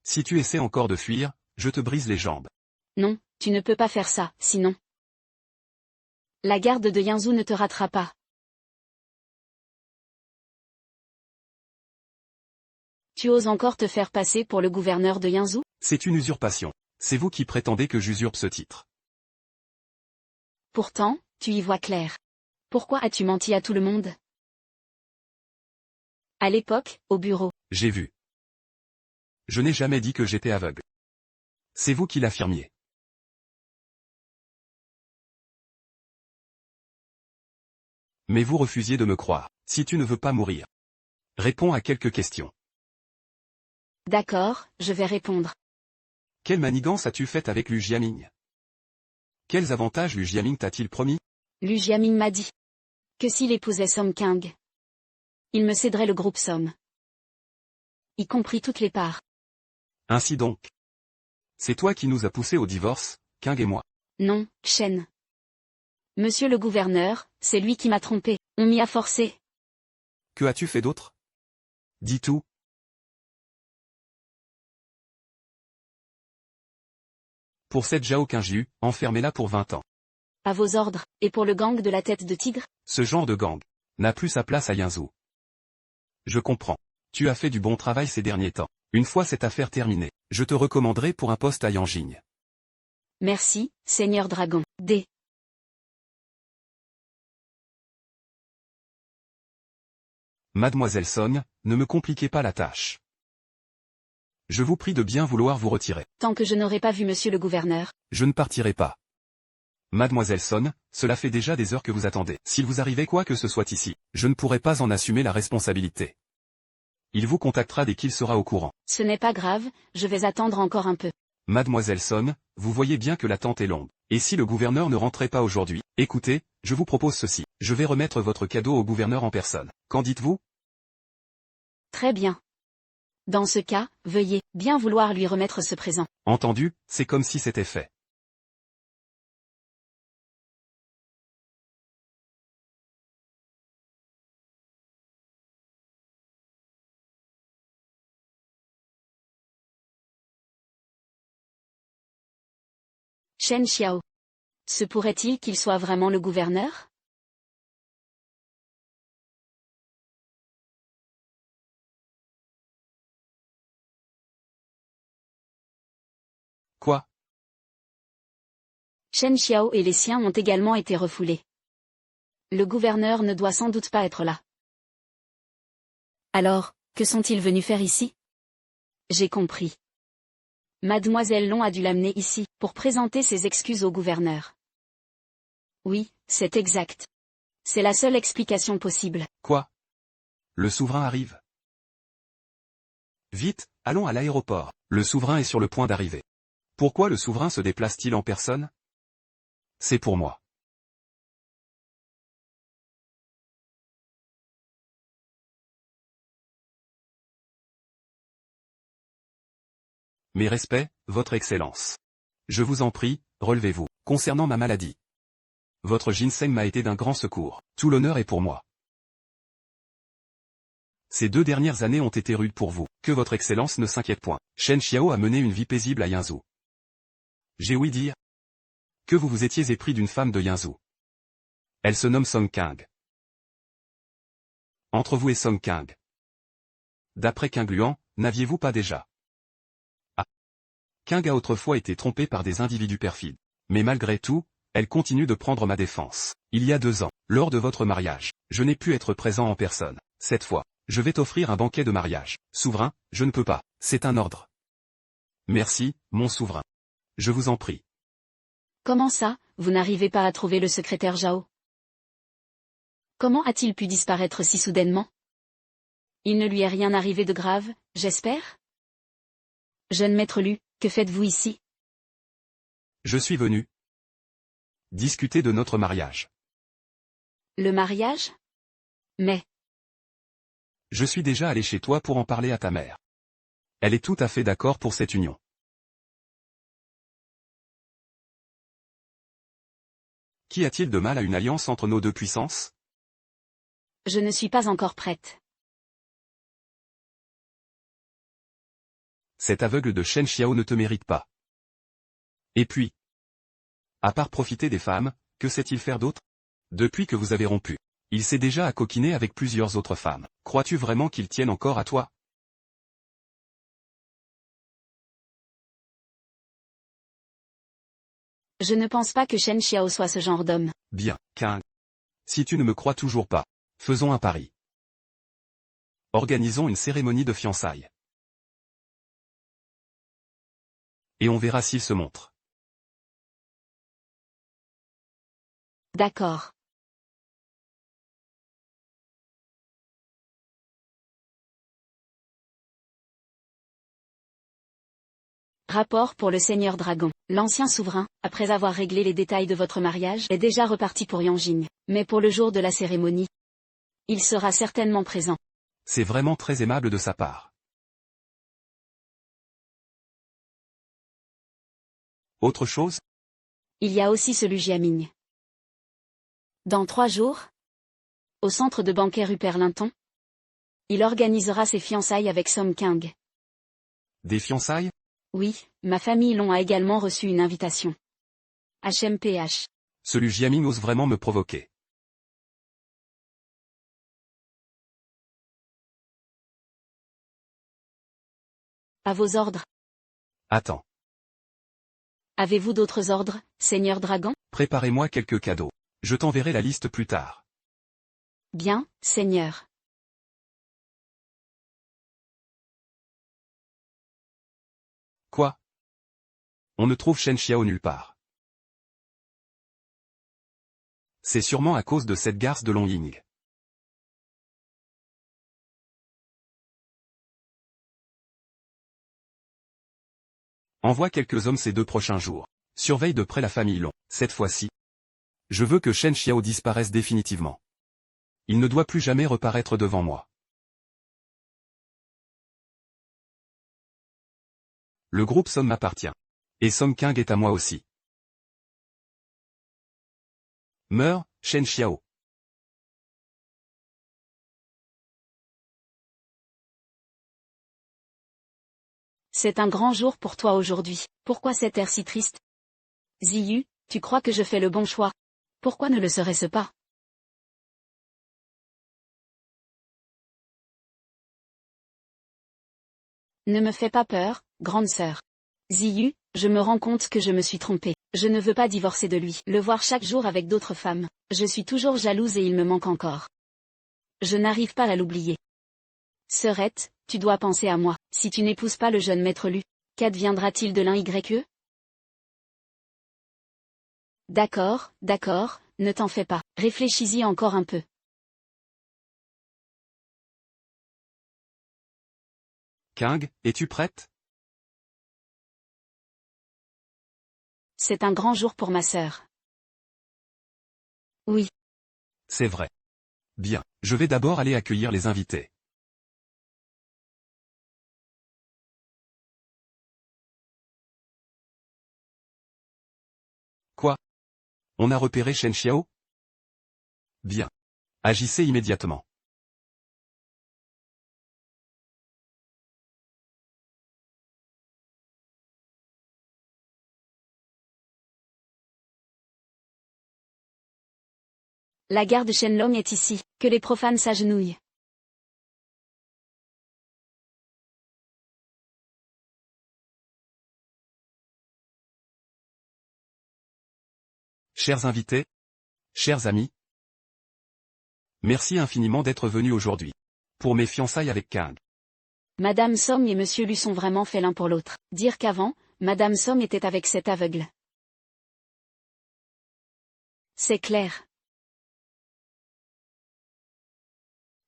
Si tu essaies encore de fuir, je te brise les jambes. Non, tu ne peux pas faire ça, sinon. La garde de Yanzhou ne te ratera pas. Tu oses encore te faire passer pour le gouverneur de Yanzhou? C'est une usurpation. C'est vous qui prétendez que j'usurpe ce titre. Pourtant, tu y vois clair. Pourquoi as-tu menti à tout le monde? À l'époque, au bureau. J'ai vu. Je n'ai jamais dit que j'étais aveugle. C'est vous qui l'affirmiez. Mais vous refusiez de me croire. Si tu ne veux pas mourir. Réponds à quelques questions. D'accord, je vais répondre. Quelle manigance as-tu faite avec Lu Jiaming? Quels avantages Lu Jiaming t'a-t-il promis? Lu Jiaming m'a dit que s'il épousait Somme Kang, il me céderait le groupe Somme. Y compris toutes les parts. Ainsi donc. C'est toi qui nous as poussés au divorce, Kang et moi. Non, Shen. Monsieur le gouverneur, c'est lui qui m'a trompé. On m'y a forcé. Que as-tu fait d'autre? Dis tout. Pour cette Zhao Qingjiu, enfermez-la pour 20 ans. À vos ordres, et pour le gang de la tête de tigre? Ce genre de gang n'a plus sa place à Yanzhou. Je comprends. Tu as fait du bon travail ces derniers temps. Une fois cette affaire terminée, je te recommanderai pour un poste à Yanjing. Merci, Seigneur Dragon. D. Mademoiselle Song, ne me compliquez pas la tâche. Je vous prie de bien vouloir vous retirer. Tant que je n'aurai pas vu monsieur le gouverneur. Je ne partirai pas. Mademoiselle Song, cela fait déjà des heures que vous attendez. S'il vous arrivait quoi que ce soit ici, je ne pourrai pas en assumer la responsabilité. Il vous contactera dès qu'il sera au courant. Ce n'est pas grave, je vais attendre encore un peu. Mademoiselle Song, vous voyez bien que l'attente est longue. Et si le gouverneur ne rentrait pas aujourd'hui, écoutez, je vous propose ceci. Je vais remettre votre cadeau au gouverneur en personne. Qu'en dites-vous? Très bien. Dans ce cas, veuillez bien vouloir lui remettre ce présent. Entendu, c'est comme si c'était fait. Chen Xiao. Se pourrait-il qu'il soit vraiment le gouverneur? Quoi? Chen Xiao et les siens ont également été refoulés. Le gouverneur ne doit sans doute pas être là. Alors, que sont-ils venus faire ici? J'ai compris. Mademoiselle Long a dû l'amener ici, pour présenter ses excuses au gouverneur. Oui, c'est exact. C'est la seule explication possible. Quoi? Le souverain arrive. Vite, allons à l'aéroport. Le souverain est sur le point d'arriver. Pourquoi le souverain se déplace-t-il en personne? C'est pour moi. Mes respects, Votre Excellence. Je vous en prie, relevez-vous. Concernant ma maladie. Votre ginseng m'a été d'un grand secours. Tout l'honneur est pour moi. Ces 2 dernières années ont été rudes pour vous. Que Votre Excellence ne s'inquiète point. Shen Xiao a mené une vie paisible à Yanzhou. J'ai ouï dire que vous vous étiez épris d'une femme de Yanzhou. Elle se nomme Song Kang. Entre vous et Song Kang. D'après Kang Luan, n'aviez-vous pas déjà? Ah. Kang a autrefois été trompée par des individus perfides. Mais malgré tout, elle continue de prendre ma défense. Il y a 2 ans, lors de votre mariage, je n'ai pu être présent en personne. Cette fois, je vais t'offrir un banquet de mariage. Souverain, je ne peux pas. C'est un ordre. Merci, mon souverain. Je vous en prie. Comment ça, vous n'arrivez pas à trouver le secrétaire Zhao? Comment a-t-il pu disparaître si soudainement? Il ne lui est rien arrivé de grave, j'espère? Jeune maître Lu, que faites-vous ici? Je suis venu discuter de notre mariage. Le mariage? Mais, Je suis déjà allé chez toi pour en parler à ta mère. Elle est tout à fait d'accord pour cette union. Qu'y a-t-il de mal à une alliance entre nos 2 puissances? je ne suis pas encore prête. Cet aveugle de Shen Xiao ne te mérite pas. Et puis, à part profiter des femmes, que sait-il faire d'autre? Depuis que vous avez rompu, il s'est déjà accoquiné avec plusieurs autres femmes. Crois-tu vraiment qu'il tienne encore à toi? Je ne pense pas que Chen Xiao soit ce genre d'homme. Bien, Kang. Si tu ne me crois toujours pas, faisons un pari. Organisons une cérémonie de fiançailles. Et on verra s'il se montre. D'accord. Rapport pour le Seigneur Dragon. L'ancien souverain, après avoir réglé les détails de votre mariage, est déjà reparti pour Yanjing. Mais pour le jour de la cérémonie, il sera certainement présent. C'est vraiment très aimable de sa part. Autre chose? Il y a aussi ce Lu Jiaming. Dans 3 jours, au centre de banquet Rupert Linton, il organisera ses fiançailles avec Song Kang. Des fiançailles? Oui, ma famille Long a également reçu une invitation. HMPH. Ce Lu Jiaming ose vraiment me provoquer. À vos ordres. Attends. Avez-vous d'autres ordres, Seigneur Dragon? Préparez-moi quelques cadeaux. Je t'enverrai la liste plus tard. Bien, Seigneur. On ne trouve Shen Xiao nulle part. C'est sûrement à cause de cette garce de Longying. Envoie quelques hommes ces 2 prochains jours. Surveille de près la famille Long. Cette fois-ci, je veux que Shen Xiao disparaisse définitivement. Il ne doit plus jamais reparaître devant moi. Le groupe Song m'appartient. Et Song King est à moi aussi. Meurs, Shen Xiao. C'est un grand jour pour toi aujourd'hui. Pourquoi cet air si triste? Ziyu, tu crois que je fais le bon choix? Pourquoi ne le serait-ce pas? Ne me fais pas peur, grande sœur. Ziyu, je me rends compte que je me suis trompée. Je ne veux pas divorcer de lui. Le voir chaque jour avec d'autres femmes. Je suis toujours jalouse et il me manque encore. Je n'arrive pas à l'oublier. Sœurette, tu dois penser à moi. Si tu n'épouses pas le jeune maître Lu, qu'adviendra-t-il de l'un YE? D'accord, d'accord, ne t'en fais pas. Réfléchis-y encore un peu. King, es-tu prête? C'est un grand jour pour ma sœur. Oui. C'est vrai. Bien, je vais d'abord aller accueillir les invités. Quoi? On a repéré Shen Xiao? Bien. Agissez immédiatement. La garde Shenlong est ici, que les profanes s'agenouillent. Chers invités, chers amis, merci infiniment d'être venus aujourd'hui. Pour mes fiançailles avec King. Madame Somme et Monsieur Lu sont vraiment faits l'un pour l'autre. Dire qu'avant, Madame Somme était avec cet aveugle. C'est clair.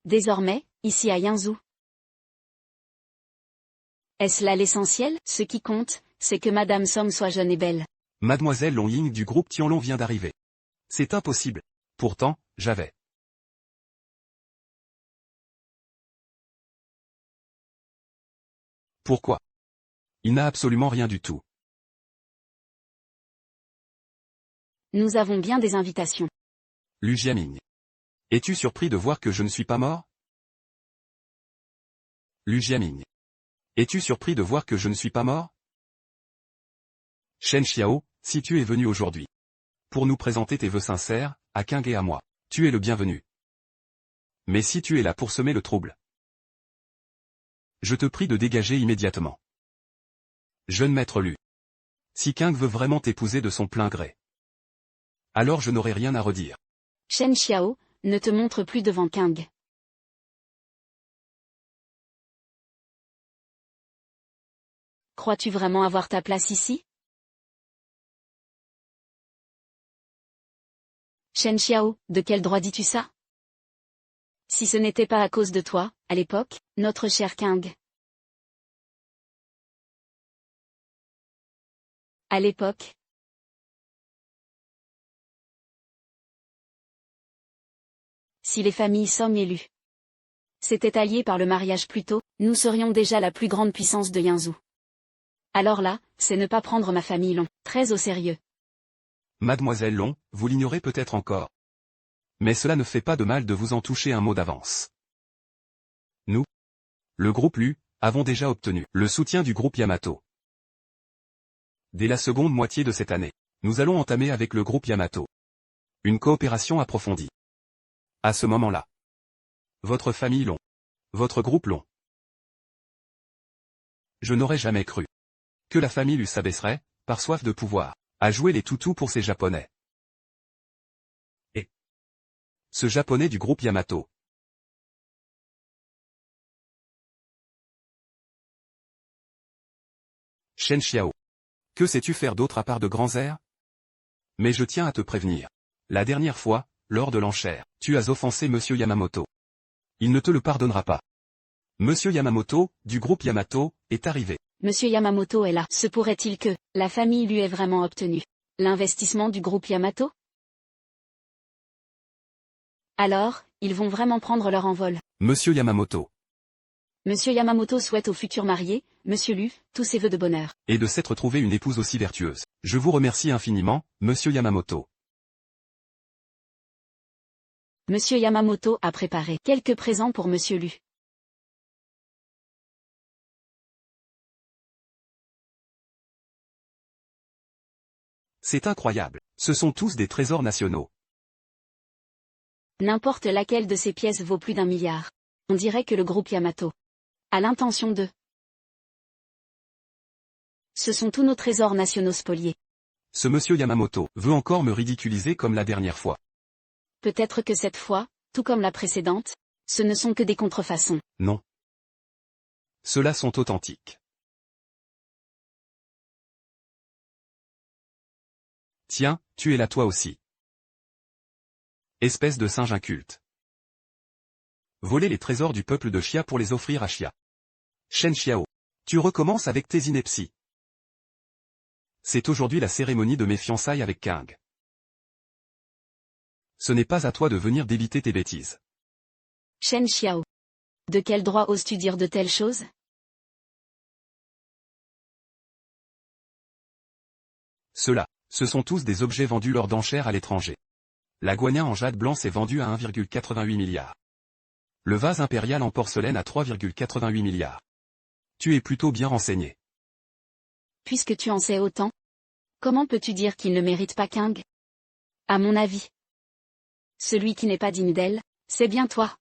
Désormais, ici à Yinzhou. Est-ce là l'essentiel? Ce qui compte, c'est que Madame Somme soit jeune et belle. Mademoiselle Longying du groupe Tianlong vient d'arriver. C'est impossible. Pourtant, j'avais. Pourquoi? Il n'a absolument rien du tout. Nous avons bien des invitations. Lu Jiaming. Es-tu surpris de voir que je ne suis pas mort? Lu Jiaming. Es-tu surpris de voir que je ne suis pas mort? Shen Xiao, si tu es venu aujourd'hui pour nous présenter tes vœux sincères, à King et à moi, tu es le bienvenu. Mais si tu es là pour semer le trouble, je te prie de dégager immédiatement. Jeune maître Lu. Si King veut vraiment t'épouser de son plein gré, alors je n'aurai rien à redire. Shen Xiao, ne te montre plus devant King. Crois-tu vraiment avoir ta place ici? Shen Xiao, de quel droit dis-tu ça? Si ce n'était pas à cause de toi, à l'époque, notre cher King. À l'époque. Si les familles Somme et Lu s'étaient alliées par le mariage plus tôt, nous serions déjà la plus grande puissance de Yinzhou. Alors là, c'est ne pas prendre ma famille Long très au sérieux. Mademoiselle Long, vous l'ignorez peut-être encore. Mais cela ne fait pas de mal de vous en toucher un mot d'avance. Nous, le groupe Lu, avons déjà obtenu le soutien du groupe Yamato. Dès la seconde moitié de cette année, nous allons entamer avec le groupe Yamato une coopération approfondie. À ce moment-là, votre famille Long, votre groupe Long, je n'aurais jamais cru que la famille Lu s'abaisserait, par soif de pouvoir, à jouer les toutous pour ces Japonais. Et ce Japonais du groupe Yamato. Shen Xiao. Que sais-tu faire d'autre à part de grands airs? Mais je tiens à te prévenir. La dernière fois, lors de l'enchère, tu as offensé Monsieur Yamamoto. Il ne te le pardonnera pas. Monsieur Yamamoto, du groupe Yamato, est arrivé. Monsieur Yamamoto est là. Se pourrait-il que la famille lui ait vraiment obtenu l'investissement du groupe Yamato? Alors, ils vont vraiment prendre leur envol. Monsieur Yamamoto. Monsieur Yamamoto souhaite au futur marié, Monsieur Lu, tous ses vœux de bonheur. Et de s'être trouvé une épouse aussi vertueuse. Je vous remercie infiniment, Monsieur Yamamoto. Monsieur Yamamoto a préparé quelques présents pour Monsieur Lu. C'est incroyable. Ce sont tous des trésors nationaux. N'importe laquelle de ces pièces vaut plus d'1 milliard. On dirait que le groupe Yamato a l'intention de... Ce sont tous nos trésors nationaux spoliés. Ce monsieur Yamamoto veut encore me ridiculiser comme la dernière fois. Peut-être que cette fois, tout comme la précédente, ce ne sont que des contrefaçons. Non. Ceux-là sont authentiques. Tiens, tu es là toi aussi. Espèce de singe inculte. Voler les trésors du peuple de Xia pour les offrir à Xia. Shen Xiao. Tu recommences avec tes inepties. C'est aujourd'hui la cérémonie de mes fiançailles avec King. Ce n'est pas à toi de venir débiter tes bêtises. Shen Xiao. De quel droit oses-tu dire de telles choses? Ceux-là, ce sont tous des objets vendus lors d'enchères à l'étranger. La guania en jade blanc s'est vendue à 1,88 milliard. Le vase impérial en porcelaine à 3,88 milliards. Tu es plutôt bien renseigné. Puisque tu en sais autant, comment peux-tu dire qu'il ne mérite pas King? À mon avis, celui qui n'est pas digne d'elle, c'est bien toi.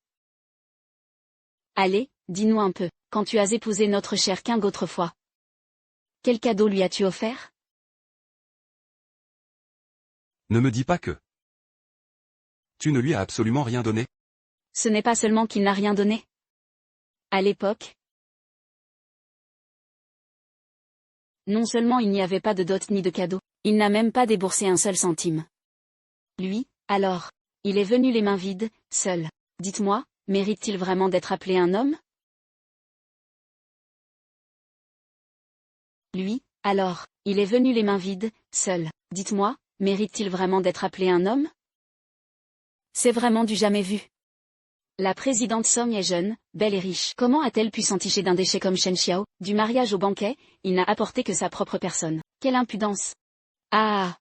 Allez, dis-nous un peu, quand tu as épousé notre cher King autrefois. Quel cadeau lui as-tu offert? Ne me dis pas que tu ne lui as absolument rien donné. Ce n'est pas seulement qu'il n'a rien donné. À l'époque, non seulement il n'y avait pas de dot ni de cadeau, il n'a même pas déboursé un seul centime. Lui, alors, il est venu les mains vides, seul. Dites-moi, mérite-t-il vraiment d'être appelé un homme? Lui, alors, il est venu les mains vides, seul. Dites-moi, mérite-t-il vraiment d'être appelé un homme? C'est vraiment du jamais vu. La présidente Song est jeune, belle et riche. Comment a-t-elle pu s'enticher d'un déchet comme Shen Xiao? Du mariage au banquet, il n'a apporté que sa propre personne. Quelle impudence! Ah!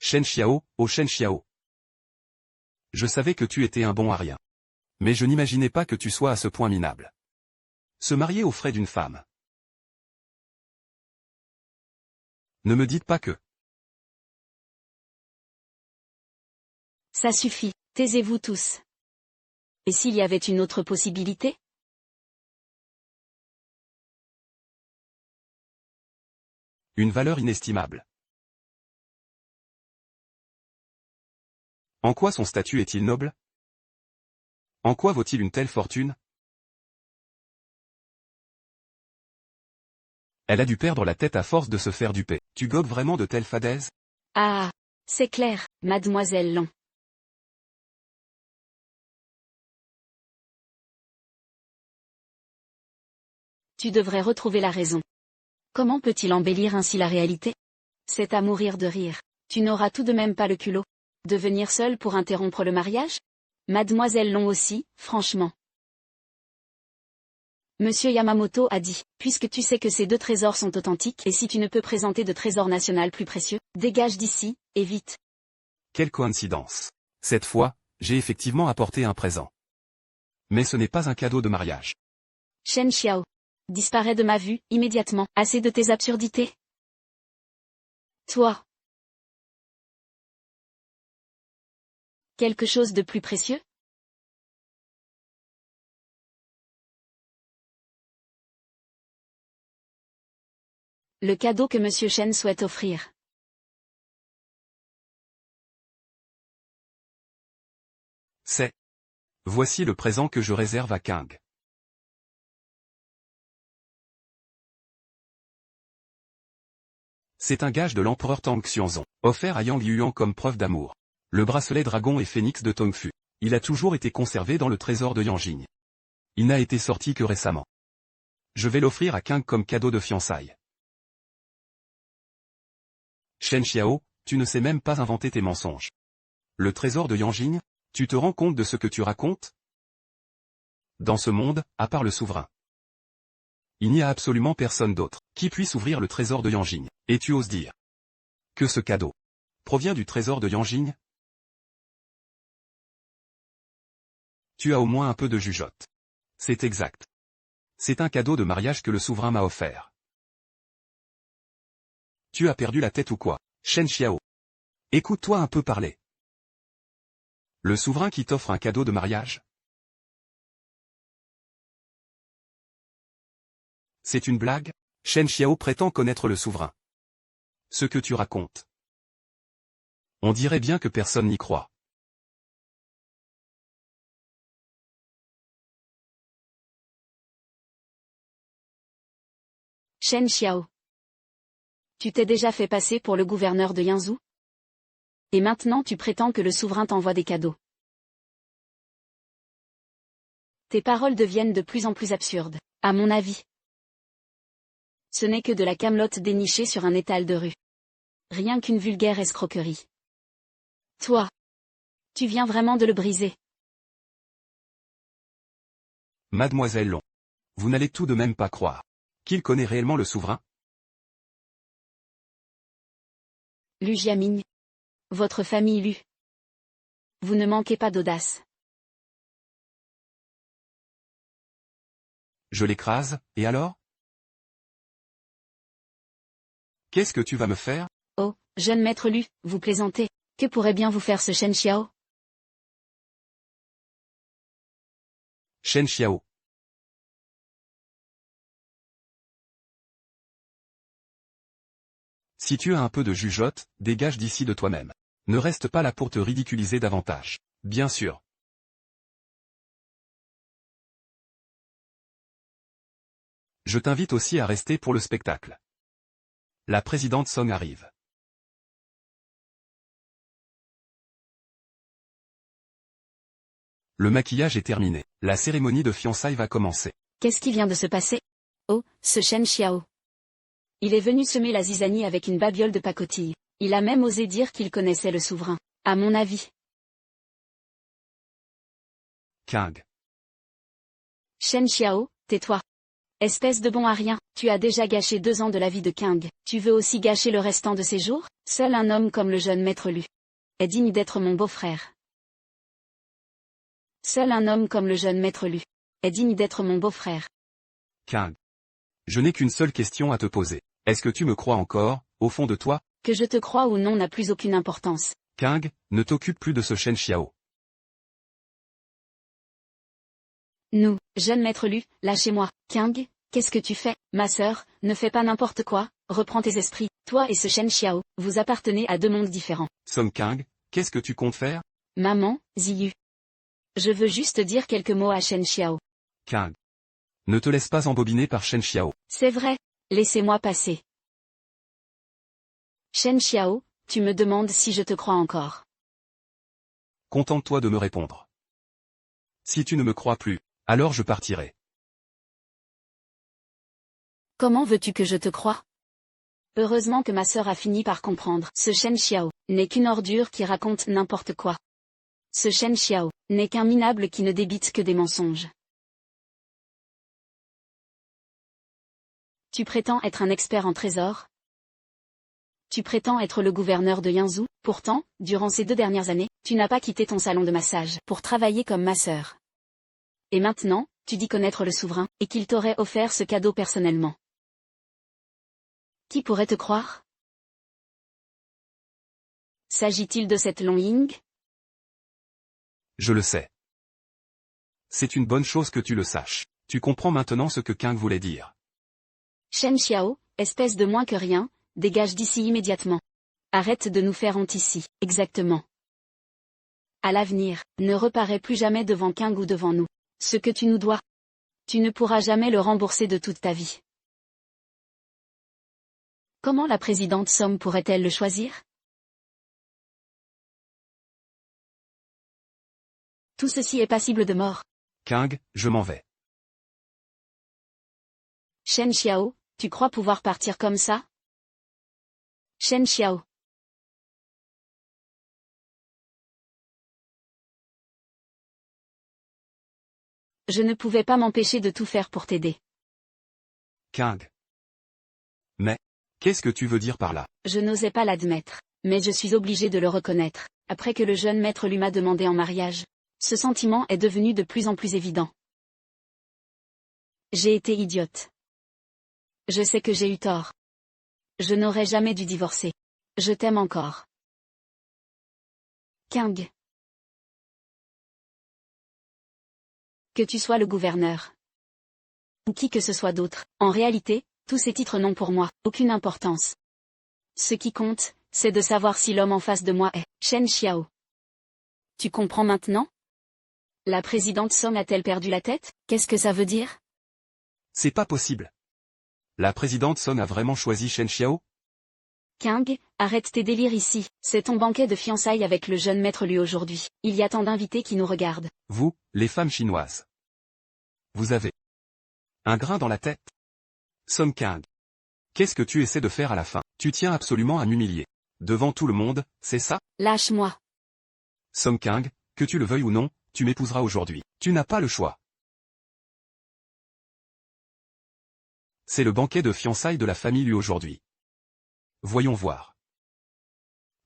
Shen Xiao, oh Shen Xiao. Je savais que tu étais un bon à rien. Mais je n'imaginais pas que tu sois à ce point minable. Se marier aux frais d'une femme. Ne me dites pas que... Ça suffit, taisez-vous tous. Et s'il y avait une autre possibilité? Une valeur inestimable. En quoi son statut est-il noble? En quoi vaut-il une telle fortune? Elle a dû perdre la tête à force de se faire duper. Tu gobes vraiment de telles fadaises? Ah! C'est clair, mademoiselle Long. Tu devrais retrouver la raison. Comment peut-il embellir ainsi la réalité? C'est à mourir de rire. Tu n'auras tout de même pas le culot de venir seule pour interrompre le mariage? Mademoiselle Long aussi, franchement. Monsieur Yamamoto a dit, puisque tu sais que ces deux trésors sont authentiques et si tu ne peux présenter de trésor national plus précieux, dégage d'ici, et vite. Quelle coïncidence. Cette fois, j'ai effectivement apporté un présent. Mais ce n'est pas un cadeau de mariage. Shen Xiao. Disparaît de ma vue, immédiatement. Assez de tes absurdités. Toi. Quelque chose de plus précieux? Le cadeau que Monsieur Shen souhaite offrir. C'est. Voici le présent que je réserve à King. C'est un gage de l'empereur Tang Xuanzong, offert à Yang Yuan comme preuve d'amour. Le bracelet dragon et phénix de Tongfu. Il a toujours été conservé dans le trésor de Yanjing. Il n'a été sorti que récemment. Je vais l'offrir à Kang comme cadeau de fiançailles. Shen Xiao, tu ne sais même pas inventer tes mensonges. Le trésor de Yanjing, tu te rends compte de ce que tu racontes? Dans ce monde, à part le souverain, il n'y a absolument personne d'autre qui puisse ouvrir le trésor de Yanjing. Et tu oses dire que ce cadeau provient du trésor de Yanjing? Tu as au moins un peu de jugeote. C'est exact. C'est un cadeau de mariage que le souverain m'a offert. Tu as perdu la tête ou quoi, Shen Xiao? Écoute-toi un peu parler. Le souverain qui t'offre un cadeau de mariage? C'est une blague? Shen Xiao prétend connaître le souverain. Ce que tu racontes. On dirait bien que personne n'y croit. Shen Xiao. Tu t'es déjà fait passer pour le gouverneur de Yanzhou? Et maintenant tu prétends que le souverain t'envoie des cadeaux. Tes paroles deviennent de plus en plus absurdes, à mon avis. Ce n'est que de la camelote dénichée sur un étal de rue. Rien qu'une vulgaire escroquerie. Toi. Tu viens vraiment de le briser. Mademoiselle Long. Vous n'allez tout de même pas croire qu'il connaît réellement le souverain? Lu Jiaming. Votre famille Lu. Vous ne manquez pas d'audace. Je l'écrase, et alors? Qu'est-ce que tu vas me faire? Oh, jeune maître Lu, vous plaisantez. Que pourrait bien vous faire ce Shen Xiao? Shen Xiao. Si tu as un peu de jugeote, dégage d'ici de toi-même. Ne reste pas là pour te ridiculiser davantage. Bien sûr. Je t'invite aussi à rester pour le spectacle. La présidente Song arrive. Le maquillage est terminé. La cérémonie de fiançailles va commencer. Qu'est-ce qui vient de se passer? Oh, ce Shen Xiao. Il est venu semer la zizanie avec une babiole de pacotille. Il a même osé dire qu'il connaissait le souverain. À mon avis. Kang. Shen Xiao, tais-toi. Espèce de bon à rien, tu as déjà gâché 2 ans de la vie de Kang. Tu veux aussi gâcher le restant de ses jours? Seul un homme comme le jeune maître Lu est digne d'être mon beau-frère. Seul un homme comme le jeune maître Lu est digne d'être mon beau-frère. Kang. Je n'ai qu'une seule question à te poser. Est-ce que tu me crois encore, au fond de toi? Que je te croie ou non n'a plus aucune importance. Kang, ne t'occupe plus de ce Shen Xiao. Nous, jeune maître Lu, lâchez-moi. Kang, qu'est-ce que tu fais? Ma sœur, ne fais pas n'importe quoi, reprends tes esprits. Toi et ce Shen Xiao, vous appartenez à 2 mondes différents. Song Kang, qu'est-ce que tu comptes faire? Maman, Ziyu. Je veux juste dire quelques mots à Shen Xiao. Kang. Ne te laisse pas embobiner par Shen Xiao. C'est vrai, laissez-moi passer. Shen Xiao, tu me demandes si je te crois encore. Contente-toi de me répondre. Si tu ne me crois plus, alors je partirai. Comment veux-tu que je te croie? Heureusement que ma sœur a fini par comprendre. Ce Shen Xiao n'est qu'une ordure qui raconte n'importe quoi. Ce Shen Xiao n'est qu'un minable qui ne débite que des mensonges. Tu prétends être un expert en trésors? Tu prétends être le gouverneur de Yanzhou? Pourtant, durant ces 2 dernières années, tu n'as pas quitté ton salon de massage pour travailler comme masseur. Et maintenant, tu dis connaître le souverain, et qu'il t'aurait offert ce cadeau personnellement. Qui pourrait te croire? S'agit-il de cette Long Ying? Je le sais. C'est une bonne chose que tu le saches. Tu comprends maintenant ce que Kang voulait dire. Shen Xiao, espèce de moins que rien, dégage d'ici immédiatement. Arrête de nous faire honte ici, exactement. À l'avenir, ne reparais plus jamais devant Kang ou devant nous. Ce que tu nous dois, tu ne pourras jamais le rembourser de toute ta vie. Comment la présidente Song pourrait-elle le choisir? Tout ceci est passible de mort. King, je m'en vais. Shen Xiao, tu crois pouvoir partir comme ça? Shen Xiao. Je ne pouvais pas m'empêcher de tout faire pour t'aider. King. Mais, qu'est-ce que tu veux dire par là? Je n'osais pas l'admettre, mais je suis obligée de le reconnaître, après que le jeune maître lui m'a demandé en mariage. Ce sentiment est devenu de plus en plus évident. J'ai été idiote. Je sais que j'ai eu tort. Je n'aurais jamais dû divorcer. Je t'aime encore. King. Que tu sois le gouverneur. Ou qui que ce soit d'autre, en réalité, tous ces titres n'ont pour moi aucune importance. Ce qui compte, c'est de savoir si l'homme en face de moi est Shen Xiao. Tu comprends maintenant? La présidente Song a-t-elle perdu la tête? Qu'est-ce que ça veut dire? C'est pas possible. La présidente Song a vraiment choisi Shen Xiao? King, arrête tes délires ici. C'est ton banquet de fiançailles avec le jeune maître Liu aujourd'hui. Il y a tant d'invités qui nous regardent. Vous, les femmes chinoises. Vous avez un grain dans la tête? Song King. Qu'est-ce que tu essaies de faire à la fin? Tu tiens absolument à m'humilier. Devant tout le monde, c'est ça? Lâche-moi. Song King, que tu le veuilles ou non, tu m'épouseras aujourd'hui. Tu n'as pas le choix. C'est le banquet de fiançailles de la famille Liu aujourd'hui. Voyons voir.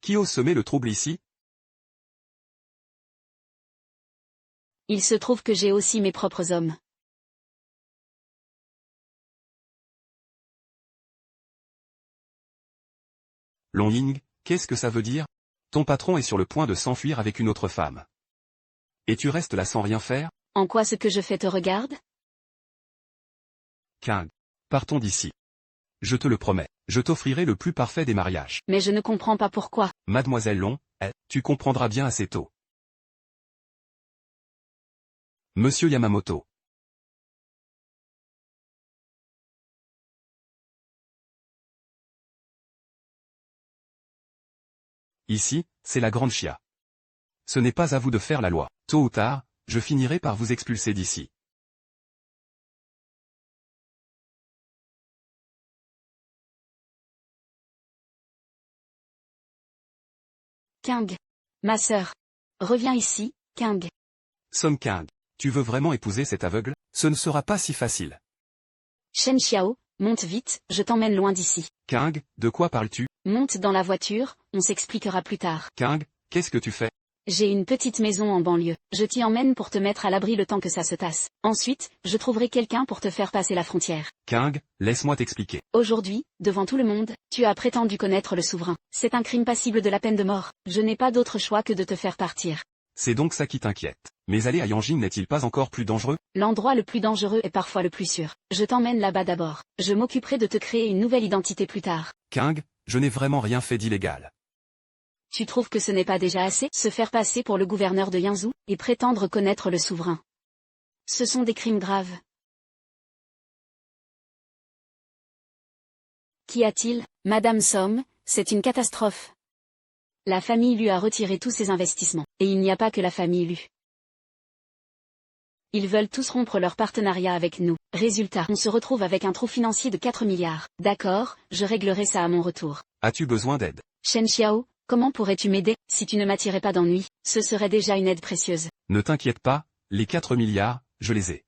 Qui ose semer le trouble ici? Il se trouve que j'ai aussi mes propres hommes. Long Ying, qu'est-ce que ça veut dire? Ton patron est sur le point de s'enfuir avec une autre femme. Et tu restes là sans rien faire? En quoi ce que je fais te regarde? King. Partons d'ici. Je te le promets, je t'offrirai le plus parfait des mariages. Mais je ne comprends pas pourquoi. Mademoiselle Long, tu comprendras bien assez tôt. Monsieur Yamamoto. Ici, c'est la grande chia. Ce n'est pas à vous de faire la loi. Tôt ou tard, je finirai par vous expulser d'ici. King. Ma sœur. Reviens ici, King. Song King, tu veux vraiment épouser cet aveugle? Ce ne sera pas si facile. Shen Xiao, monte vite, je t'emmène loin d'ici. King, de quoi parles-tu? Monte dans la voiture, on s'expliquera plus tard. King, qu'est-ce que tu fais? J'ai une petite maison en banlieue. Je t'y emmène pour te mettre à l'abri le temps que ça se tasse. Ensuite, je trouverai quelqu'un pour te faire passer la frontière. King, laisse-moi t'expliquer. Aujourd'hui, devant tout le monde, tu as prétendu connaître le souverain. C'est un crime passible de la peine de mort. Je n'ai pas d'autre choix que de te faire partir. C'est donc ça qui t'inquiète. Mais aller à Yanjing n'est-il pas encore plus dangereux? L'endroit le plus dangereux est parfois le plus sûr. Je t'emmène là-bas d'abord. Je m'occuperai de te créer une nouvelle identité plus tard. King, je n'ai vraiment rien fait d'illégal. Tu trouves que ce n'est pas déjà assez? Se faire passer pour le gouverneur de Yangzhou, et prétendre connaître le souverain. Ce sont des crimes graves. Qu'y a-t-il? Madame Song, c'est une catastrophe. La famille Liu a retiré tous ses investissements, et il n'y a pas que la famille Liu. Ils veulent tous rompre leur partenariat avec nous. Résultat, on se retrouve avec un trou financier de 4 milliards. D'accord, je réglerai ça à mon retour. As-tu besoin d'aide? Shen Xiao, comment pourrais-tu m'aider? Si tu ne m'attirais pas d'ennui, ce serait déjà une aide précieuse. Ne t'inquiète pas, les 4 milliards, je les ai.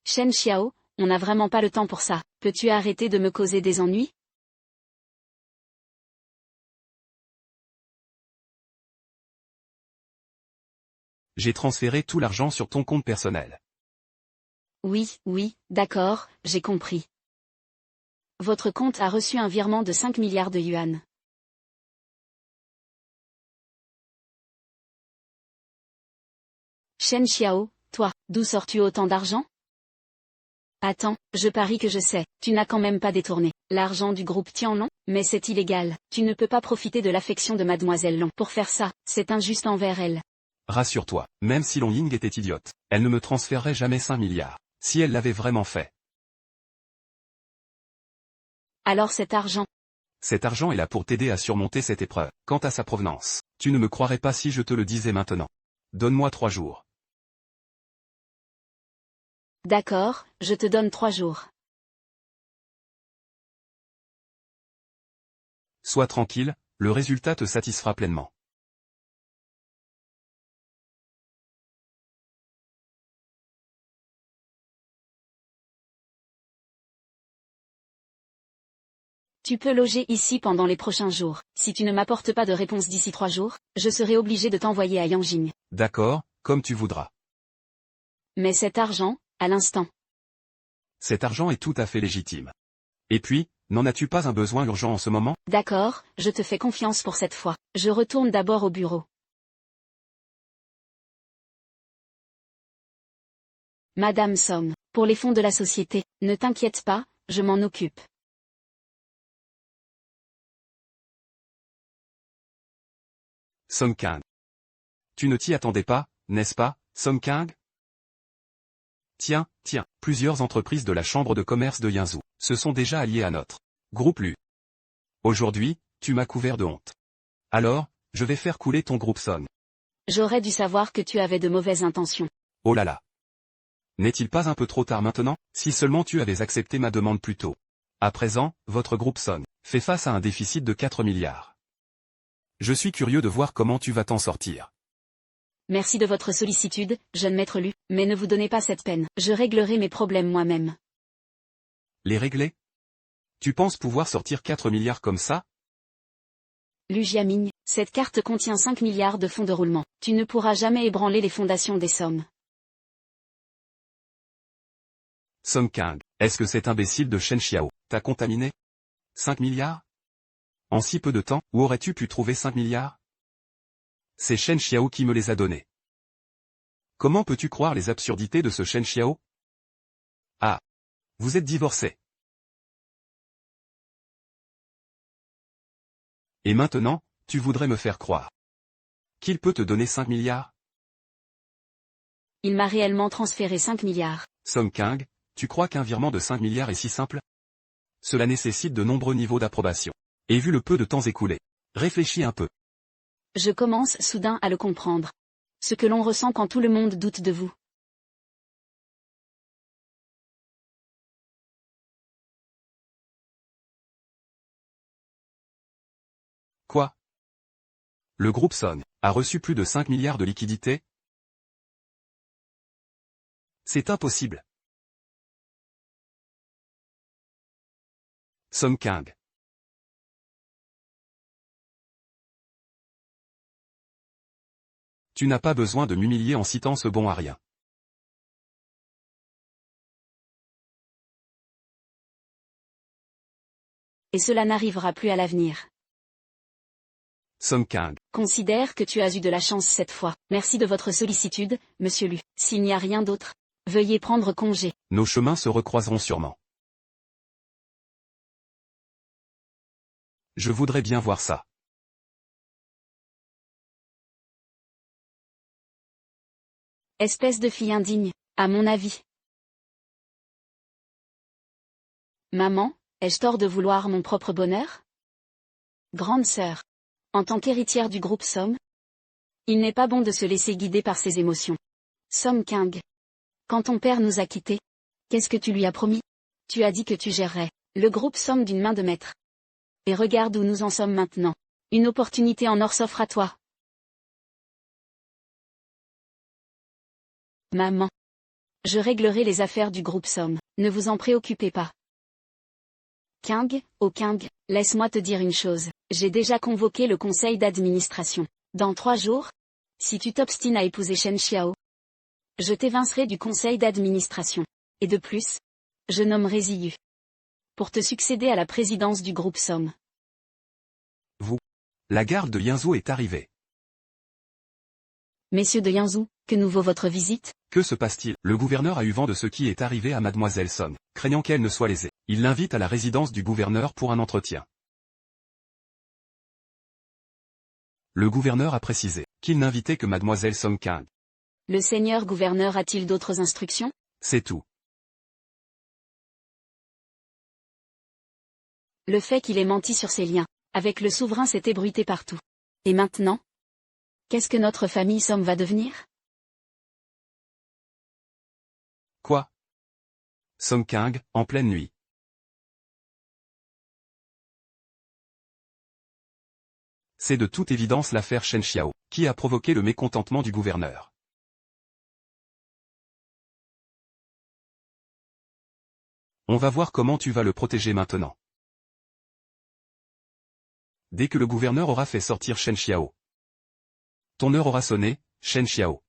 Shen Xiao, on n'a vraiment pas le temps pour ça. Peux-tu arrêter de me causer des ennuis? J'ai transféré tout l'argent sur ton compte personnel. Oui, d'accord, j'ai compris. Votre compte a reçu un virement de 5 milliards de yuan. Shen Xiao, toi, d'où sors-tu autant d'argent? Attends, je parie que je sais, tu n'as quand même pas détourné l'argent du groupe Tianlong, mais c'est illégal. Tu ne peux pas profiter de l'affection de Mademoiselle Long. Pour faire ça, c'est injuste envers elle. Rassure-toi, même si Long Ying était idiote, elle ne me transférerait jamais 5 milliards. Si elle l'avait vraiment fait. Alors cet argent. Cet argent est là pour t'aider à surmonter cette épreuve. Quant à sa provenance, tu ne me croirais pas si je te le disais maintenant. Donne-moi 3 jours. D'accord, je te donne 3 jours. Sois tranquille, le résultat te satisfera pleinement. Tu peux loger ici pendant les prochains jours. Si tu ne m'apportes pas de réponse d'ici 3 jours, je serai obligé de t'envoyer à Yanjing. D'accord, comme tu voudras. Mais cet argent, à l'instant. Cet argent est tout à fait légitime. Et puis, n'en as-tu pas un besoin urgent en ce moment? D'accord, je te fais confiance pour cette fois. Je retourne d'abord au bureau. Madame Somme, pour les fonds de la société, ne t'inquiète pas, je m'en occupe. Song Kang. Tu ne t'y attendais pas, n'est-ce pas, Song Kang? Tiens, plusieurs entreprises de la Chambre de commerce de Yinzhou se sont déjà alliées à notre groupe Lu. Aujourd'hui, tu m'as couvert de honte. Alors, je vais faire couler ton groupe Song. J'aurais dû savoir que tu avais de mauvaises intentions. Oh là là. N'est-il pas un peu trop tard maintenant? Si seulement tu avais accepté ma demande plus tôt. À présent, votre groupe Song fait face à un déficit de 4 milliards. Je suis curieux de voir comment tu vas t'en sortir. Merci de votre sollicitude, jeune maître Lu, mais ne vous donnez pas cette peine. Je réglerai mes problèmes moi-même. Les régler? Tu penses pouvoir sortir 4 milliards comme ça? Lu Jiaming, cette carte contient 5 milliards de fonds de roulement. Tu ne pourras jamais ébranler les fondations des sommes. Song Kang, est-ce que cet imbécile de Shen Xiao t'a contaminé? 5 milliards? En si peu de temps, où aurais-tu pu trouver 5 milliards? C'est Shen Xiao qui me les a donnés. Comment peux-tu croire les absurdités de ce Shen Xiao? Ah. Vous êtes divorcés. Et maintenant, tu voudrais me faire croire qu'il peut te donner 5 milliards? Il m'a réellement transféré 5 milliards. Song Kang, tu crois qu'un virement de 5 milliards est si simple? Cela nécessite de nombreux niveaux d'approbation. Et vu le peu de temps écoulé, réfléchis un peu. Je commence soudain à le comprendre. Ce que l'on ressent quand tout le monde doute de vous. Quoi? Le groupe Song a reçu plus de 5 milliards de liquidités? C'est impossible. Song Kang. Tu n'as pas besoin de m'humilier en citant ce bon à rien. Et cela n'arrivera plus à l'avenir. Song Kang. Considère que tu as eu de la chance cette fois. Merci de votre sollicitude, monsieur Lu. S'il n'y a rien d'autre, veuillez prendre congé. Nos chemins se recroiseront sûrement. Je voudrais bien voir ça. Espèce de fille indigne, à mon avis. Maman, ai-je tort de vouloir mon propre bonheur? Grande sœur. En tant qu'héritière du groupe Somme, il n'est pas bon de se laisser guider par ses émotions. Song Kang. Quand ton père nous a quittés, qu'est-ce que tu lui as promis? Tu as dit que tu gérerais le groupe Somme d'une main de maître. Et regarde où nous en sommes maintenant. Une opportunité en or s'offre à toi. Maman. Je réglerai les affaires du groupe Somme, ne vous en préoccupez pas. Kang, oh Kang, laisse-moi te dire une chose, j'ai déjà convoqué le conseil d'administration. Dans 3 jours, si tu t'obstines à épouser Shen Xiao, je t'évincerai du conseil d'administration. Et de plus, je nommerai Ziyu pour te succéder à la présidence du groupe Somme. La garde de Yinzhou est arrivée. Messieurs de Yinzhou, que nous vaut votre visite? Que se passe-t-il? Le gouverneur a eu vent de ce qui est arrivé à mademoiselle Song, craignant qu'elle ne soit lésée. Il l'invite à la résidence du gouverneur pour un entretien. Le gouverneur a précisé qu'il n'invitait que mademoiselle Song Kang. Le seigneur gouverneur a-t-il d'autres instructions? C'est tout. Le fait qu'il ait menti sur ses liens avec le souverain s'est ébruité partout. Et maintenant? Qu'est-ce que notre famille Somme va devenir? Quoi? Song Kang, en pleine nuit. C'est de toute évidence l'affaire Shen Xiao, qui a provoqué le mécontentement du gouverneur. On va voir comment tu vas le protéger maintenant. Dès que le gouverneur aura fait sortir Shen Xiao. Ton heure aura sonné, Shen Xiao.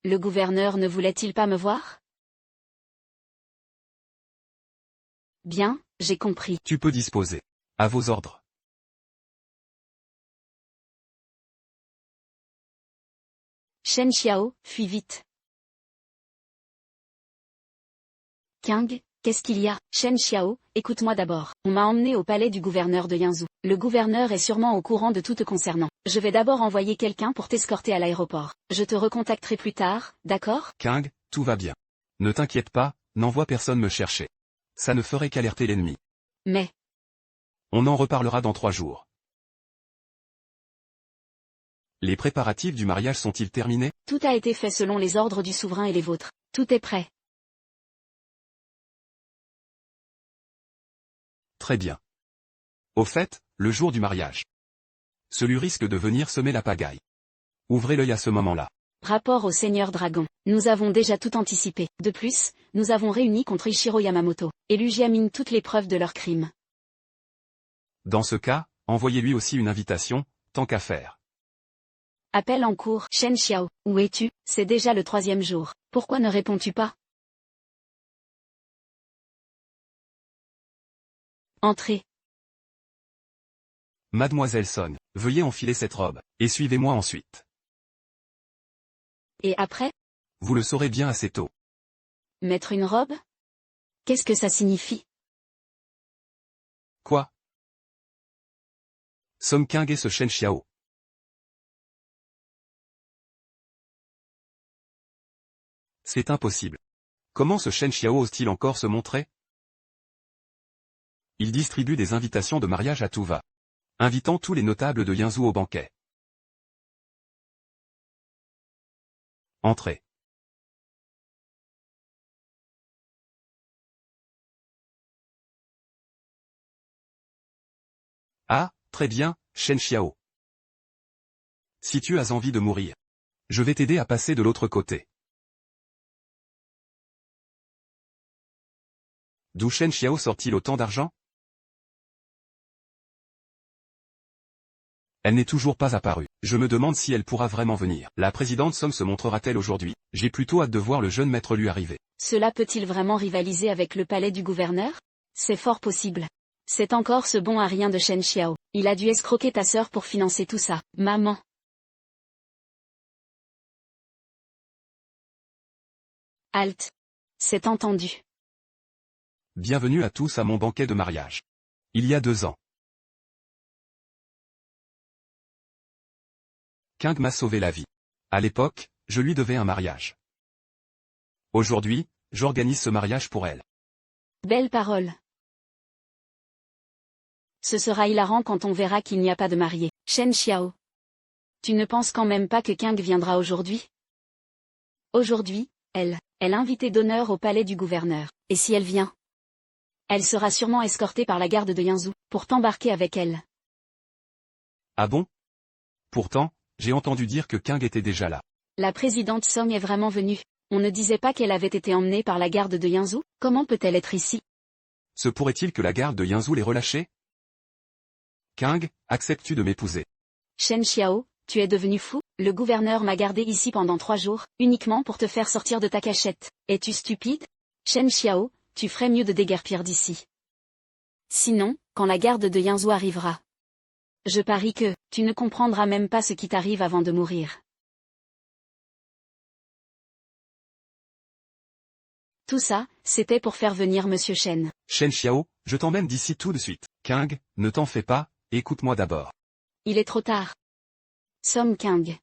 Le gouverneur ne voulait-il pas me voir? Bien, j'ai compris. Tu peux disposer. À vos ordres. Shen Xiao, fuis vite. Kang, qu'est-ce qu'il y a? Shen Xiao, écoute-moi d'abord. On m'a emmené au palais du gouverneur de Yanzhou. Le gouverneur est sûrement au courant de tout te concernant. Je vais d'abord envoyer quelqu'un pour t'escorter à l'aéroport. Je te recontacterai plus tard, d'accord? Kang, tout va bien. Ne t'inquiète pas, n'envoie personne me chercher. Ça ne ferait qu'alerter l'ennemi. Mais, On en reparlera dans 3 jours. Les préparatifs du mariage sont-ils terminés? tout a été fait selon les ordres du souverain et les vôtres. Tout est prêt. Très bien. Au fait, le jour du mariage. Celui risque de venir semer la pagaille. Ouvrez l'œil à ce moment-là. Rapport au Seigneur Dragon. Nous avons déjà tout anticipé. De plus, nous avons réuni contre Ichiro Yamamoto et Lu Jiaming toutes les preuves de leur crime. Dans ce cas, envoyez-lui aussi une invitation, tant qu'à faire. Appel en cours. Shen Xiao, où es-tu? C'est déjà le 3e jour. Pourquoi ne réponds-tu pas? Entrez. Mademoiselle Song, veuillez enfiler cette robe, et suivez-moi ensuite. Et après? Vous le saurez bien assez tôt. Mettre une robe? Qu'est-ce que ça signifie? Quoi? Song Kang et ce Shen Xiao. C'est impossible. Comment ce Shen Xiao ose-t-il encore se montrer? Il distribue des invitations de mariage à tout va, invitant tous les notables de Yanzhou au banquet. Entrez. Ah, très bien, Shen Xiao. Si tu as envie de mourir, je vais t'aider à passer de l'autre côté. D'où Shen Xiao sort-il autant d'argent? Elle n'est toujours pas apparue. Je me demande si elle pourra vraiment venir. La présidente Somme se montrera-t-elle aujourd'hui? J'ai plutôt hâte de voir le jeune maître lui arriver. Cela peut-il vraiment rivaliser avec le palais du gouverneur? C'est fort possible. C'est encore ce bon à rien de Shen Xiao. Il a dû escroquer ta sœur pour financer tout ça. Maman. Halte. C'est entendu. Bienvenue à tous à mon banquet de mariage. Il y a 2 ans. Kang m'a sauvé la vie. À l'époque, je lui devais un mariage. Aujourd'hui, j'organise ce mariage pour elle. Belle parole. Ce sera hilarant quand on verra qu'il n'y a pas de marié. Shen Xiao. Tu ne penses quand même pas que Kang viendra aujourd'hui? Aujourd'hui, elle invitée d'honneur au palais du gouverneur. Et si elle vient? Elle sera sûrement escortée par la garde de Yanzhou, pour t'embarquer avec elle. Ah bon? Pourtant, j'ai entendu dire que Kang était déjà là. La présidente Song est vraiment venue. On ne disait pas qu'elle avait été emmenée par la garde de Yanzhou? Comment peut-elle être ici? Se pourrait-il que la garde de Yanzhou l'ait relâchée? Kang, acceptes-tu de m'épouser? Shen Xiao, tu es devenu fou? Le gouverneur m'a gardé ici pendant 3 jours, uniquement pour te faire sortir de ta cachette. Es-tu stupide? Shen Xiao, tu ferais mieux de déguerpir d'ici. Sinon, quand la garde de Yanzhou arrivera, je parie que, tu ne comprendras même pas ce qui t'arrive avant de mourir. Tout ça, c'était pour faire venir Monsieur Shen. Shen Xiao, je t'emmène d'ici tout de suite. Kang, ne t'en fais pas, écoute-moi d'abord. Il est trop tard. Song Kang.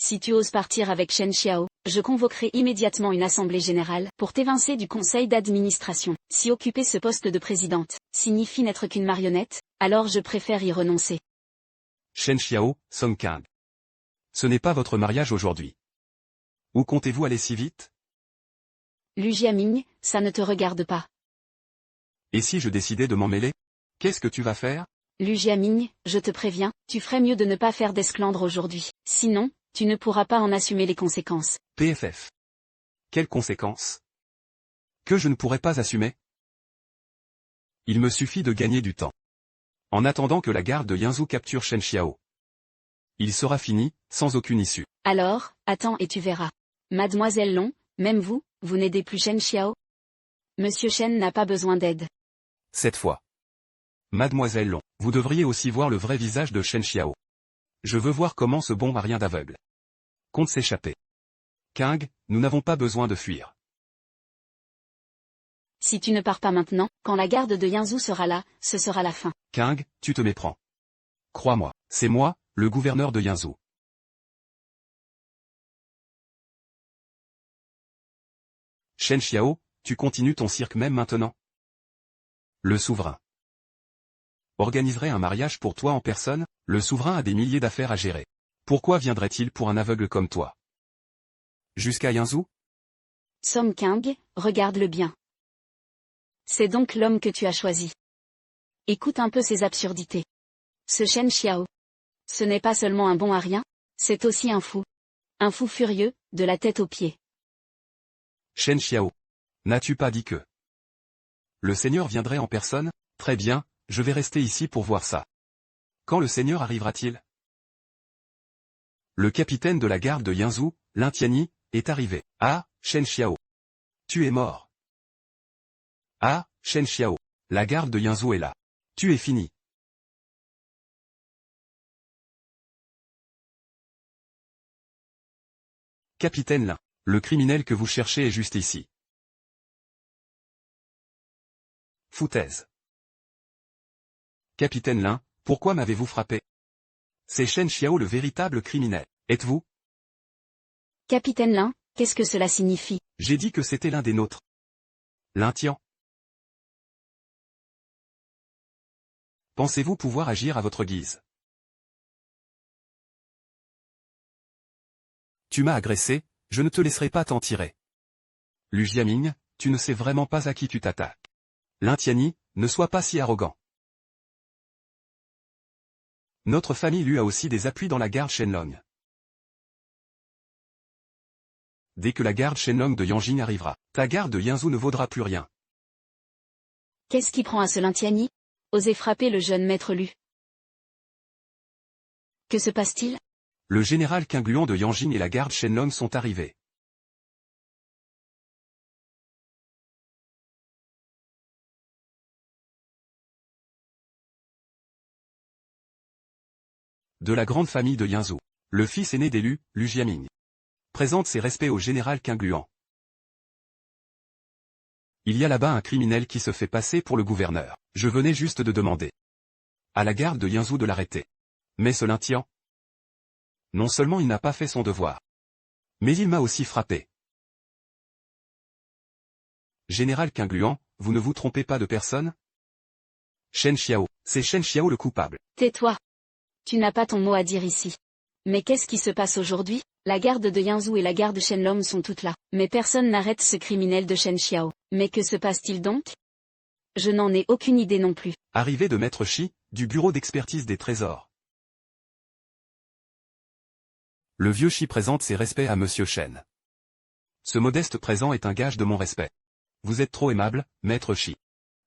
Si tu oses partir avec Shen Xiao, je convoquerai immédiatement une assemblée générale pour t'évincer du conseil d'administration. Si occuper ce poste de présidente signifie n'être qu'une marionnette, alors je préfère y renoncer. Shen Xiao, Song Kang. Ce n'est pas votre mariage aujourd'hui. Où comptez-vous aller si vite? Lu Jiaming, ça ne te regarde pas. Et si je décidais de m'en mêler? Qu'est-ce que tu vas faire? Lu Jiaming, je te préviens, tu ferais mieux de ne pas faire d'esclandre aujourd'hui. Sinon, tu ne pourras pas en assumer les conséquences. PFF. Quelles conséquences? Que je ne pourrais pas assumer? Il me suffit de gagner du temps. En attendant que la garde de Yinzhou capture Shen Xiao. Il sera fini, sans aucune issue. Alors, attends et tu verras. Mademoiselle Long, même vous, vous n'aidez plus Shen Xiao? Monsieur Shen n'a pas besoin d'aide. Cette fois. Mademoiselle Long, vous devriez aussi voir le vrai visage de Shen Xiao. Je veux voir comment ce bon rien d'aveugle compte s'échapper. Kang, nous n'avons pas besoin de fuir. Si tu ne pars pas maintenant, quand la garde de Yinzhou sera là, ce sera la fin. Kang, tu te méprends. Crois-moi, c'est moi, le gouverneur de Yinzhou. Shen Xiao, tu continues ton cirque même maintenant? Le souverain organiserait un mariage pour toi en personne? Le souverain a des milliers d'affaires à gérer. Pourquoi viendrait-il pour un aveugle comme toi? Jusqu'à Yinzhou? Song Kang, regarde-le bien. C'est donc l'homme que tu as choisi. Écoute un peu ces absurdités. Ce Shen Xiao. Ce n'est pas seulement un bon à rien, c'est aussi un fou. Un fou furieux, de la tête aux pieds. Shen Xiao. N'as-tu pas dit que le Seigneur viendrait en personne? Très bien, je vais rester ici pour voir ça. Quand le Seigneur arrivera-t-il? Le capitaine de la garde de Yinzhou, Lin Tianyi, est arrivé. Ah, Shen Xiao. Tu es mort. Ah, Shen Xiao. La garde de Yinzhou est là. Tu es fini. Capitaine Lin, le criminel que vous cherchez est juste ici. Foutaise. Capitaine Lin, pourquoi m'avez-vous frappé? C'est Shen Xiao le véritable criminel. Êtes-vous? Capitaine Lin, qu'est-ce que cela signifie? J'ai dit que c'était l'un des nôtres. Lin Tian. Pensez-vous pouvoir agir à votre guise? Tu m'as agressé, je ne te laisserai pas t'en tirer. Lu Jiaming, tu ne sais vraiment pas à qui tu t'attaques. Lin Tianyi, ne sois pas si arrogant. Notre famille Lu a aussi des appuis dans la garde Shenlong. Dès que la garde Shenlong de Yanjing arrivera, ta garde de Yinzhou ne vaudra plus rien. Qu'est-ce qui prend à ce Lin Tianyi? Oser frapper le jeune maître Lu. Que se passe-t-il? Le général Qingluan de Yanjing et la garde Shenlong sont arrivés. De la grande famille de Yinzhou. Le fils aîné d'élu, Lu Jiaming, présente ses respects au général Qingluan. Il y a là-bas un criminel qui se fait passer pour le gouverneur. Je venais juste de demander à la garde de Yinzhou de l'arrêter. Mais ce Lin Tian, non seulement il n'a pas fait son devoir, mais il m'a aussi frappé. Général Qingluan, vous ne vous trompez pas de personne? Shen Xiao, c'est Shen Xiao le coupable. Tais-toi. Tu n'as pas ton mot à dire ici. Mais qu'est-ce qui se passe aujourd'hui? La garde de Yinzhou et la garde Shenlong sont toutes là. Mais personne n'arrête ce criminel de Shen Xiao. Mais que se passe-t-il donc? Je n'en ai aucune idée non plus. Arrivée de Maître Shi, du bureau d'expertise des trésors. Le vieux Shi présente ses respects à Monsieur Shen. Ce modeste présent est un gage de mon respect. Vous êtes trop aimable, Maître Shi.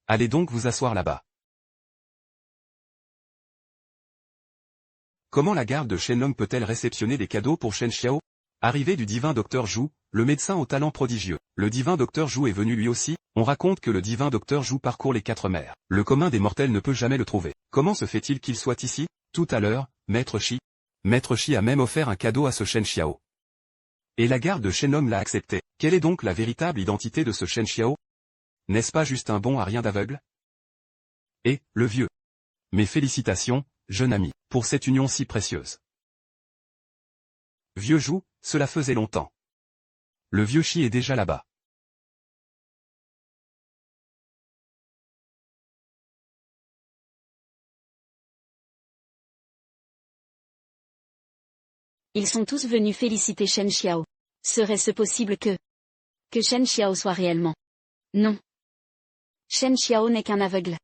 Allez donc vous asseoir là-bas. Comment la garde de Shenlong peut-elle réceptionner des cadeaux pour Shen Xiao? Arrivée du divin docteur Zhu, le médecin au talent prodigieux. Le divin docteur Zhu est venu lui aussi. On raconte que le divin docteur Zhu parcourt les 4 mers. Le commun des mortels ne peut jamais le trouver. Comment se fait-il qu'il soit ici? Tout à l'heure, Maître Shi. Maître Shi a même offert un cadeau à ce Shen Xiao. Et la garde de Shenlong l'a accepté. Quelle est donc la véritable identité de ce Shen Xiao? N'est-ce pas juste un bon à rien d'aveugle? Et, le vieux. Mes félicitations, jeune ami, pour cette union si précieuse. Vieux Jou, cela faisait longtemps. Le vieux Chi est déjà là-bas. Ils sont tous venus féliciter Shen Xiao. Serait-ce possible que Shen Xiao soit réellement? Non. Shen Xiao n'est qu'un aveugle.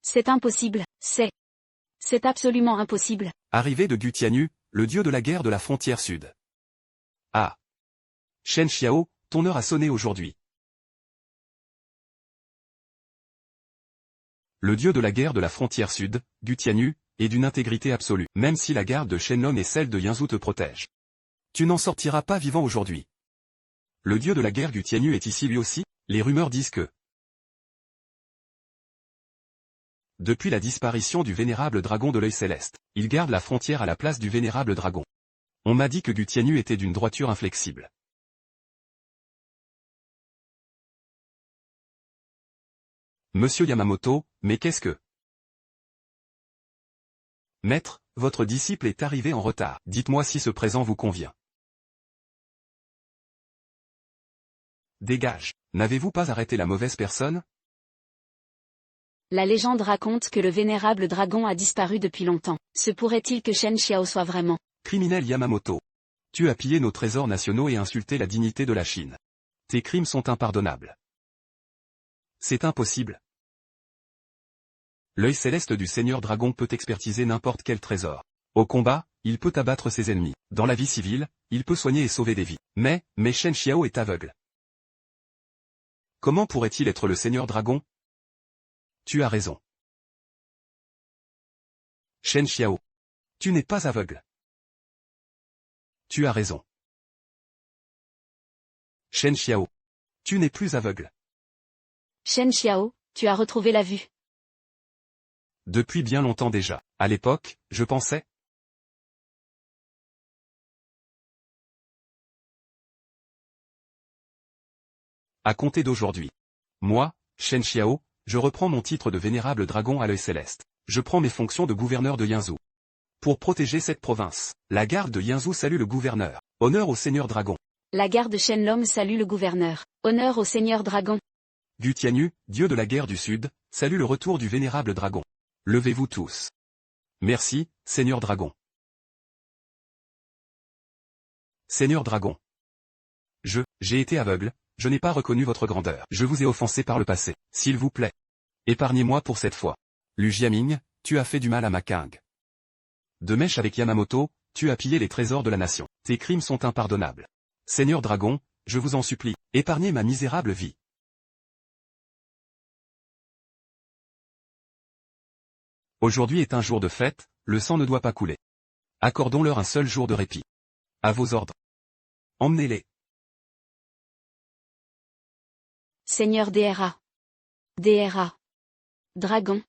C'est impossible, c'est absolument impossible. Arrivée de Gu Tianyu, le dieu de la guerre de la frontière sud. Ah. Shen Xiao, ton heure a sonné aujourd'hui. Le dieu de la guerre de la frontière sud, Gu Tianyu, est d'une intégrité absolue, même si la garde de Shenlong et celle de Yanzhou te protègent. Tu n'en sortiras pas vivant aujourd'hui. Le dieu de la guerre Gu Tianyu est ici lui aussi, les rumeurs disent que. Depuis la disparition du vénérable dragon de l'œil céleste, il garde la frontière à la place du vénérable dragon. On m'a dit que Gu Tianyu était d'une droiture inflexible. Monsieur Yamamoto, mais qu'est-ce que... Maître, votre disciple est arrivé en retard. Dites-moi si ce présent vous convient. Dégage. N'avez-vous pas arrêté la mauvaise personne? La légende raconte que le vénérable dragon a disparu depuis longtemps. Se pourrait-il que Shen Xiao soit vraiment? Criminel Yamamoto. Tu as pillé nos trésors nationaux et insulté la dignité de la Chine. Tes crimes sont impardonnables. C'est impossible. L'œil céleste du Seigneur Dragon peut expertiser n'importe quel trésor. Au combat, il peut abattre ses ennemis. Dans la vie civile, il peut soigner et sauver des vies. Mais Shen Xiao est aveugle. Comment pourrait-il être le Seigneur Dragon? Tu as raison. Shen Xiao. Tu n'es pas aveugle. Tu as raison. Shen Xiao. Tu n'es plus aveugle. Shen Xiao, tu as retrouvé la vue. Depuis bien longtemps déjà. À l'époque, je pensais. À compter d'aujourd'hui. Moi, Shen Xiao, je reprends mon titre de vénérable dragon à l'œil céleste. Je prends mes fonctions de gouverneur de Yanzhou. Pour protéger cette province, la garde de Yanzhou salue le gouverneur. Honneur au Seigneur Dragon. La garde de Shenlong salue le gouverneur. Honneur au Seigneur Dragon. Gu Tianyu, dieu de la guerre du Sud, salue le retour du vénérable dragon. Levez-vous tous. Merci, Seigneur Dragon. Seigneur Dragon. J'ai été aveugle, je n'ai pas reconnu votre grandeur. Je vous ai offensé par le passé. S'il vous plaît. Épargnez-moi pour cette fois. Lu Jiaming, tu as fait du mal à ma King. De mèche avec Yamamoto, tu as pillé les trésors de la nation. Tes crimes sont impardonnables. Seigneur Dragon, je vous en supplie, épargnez ma misérable vie. Aujourd'hui est un jour de fête, le sang ne doit pas couler. Accordons-leur un seul jour de répit. À vos ordres. Emmenez-les. Seigneur DRA. DRA. Dragon.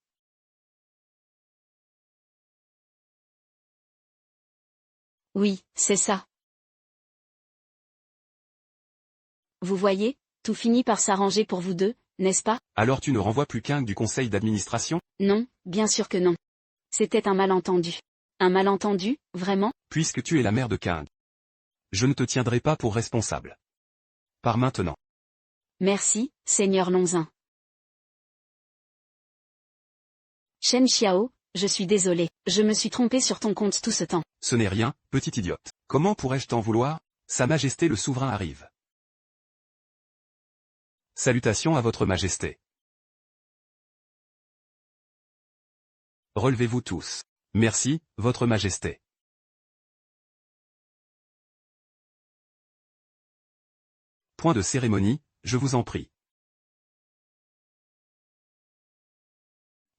Oui, c'est ça. Vous voyez, tout finit par s'arranger pour vous deux, n'est-ce pas? Alors tu ne renvoies plus qu'un du conseil d'administration? Non, bien sûr que non. C'était un malentendu. Un malentendu, vraiment? Puisque tu es la mère de King. Je ne te tiendrai pas pour responsable. Par maintenant. Merci, Seigneur Longzin. Shen Xiao, je suis désolé, je me suis trompé sur ton compte tout ce temps. Ce n'est rien, petit idiote. Comment pourrais-je t'en vouloir? Sa Majesté le Souverain arrive. Salutations à votre Majesté. Relevez-vous tous. Merci, votre Majesté. Point de cérémonie, je vous en prie.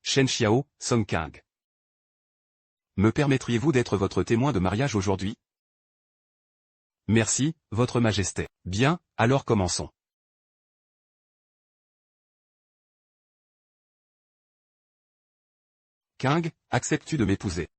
Shen Xiao, Song King. Me permettriez-vous d'être votre témoin de mariage aujourd'hui? Merci, votre Majesté. Bien, alors commençons. King, acceptes-tu de m'épouser?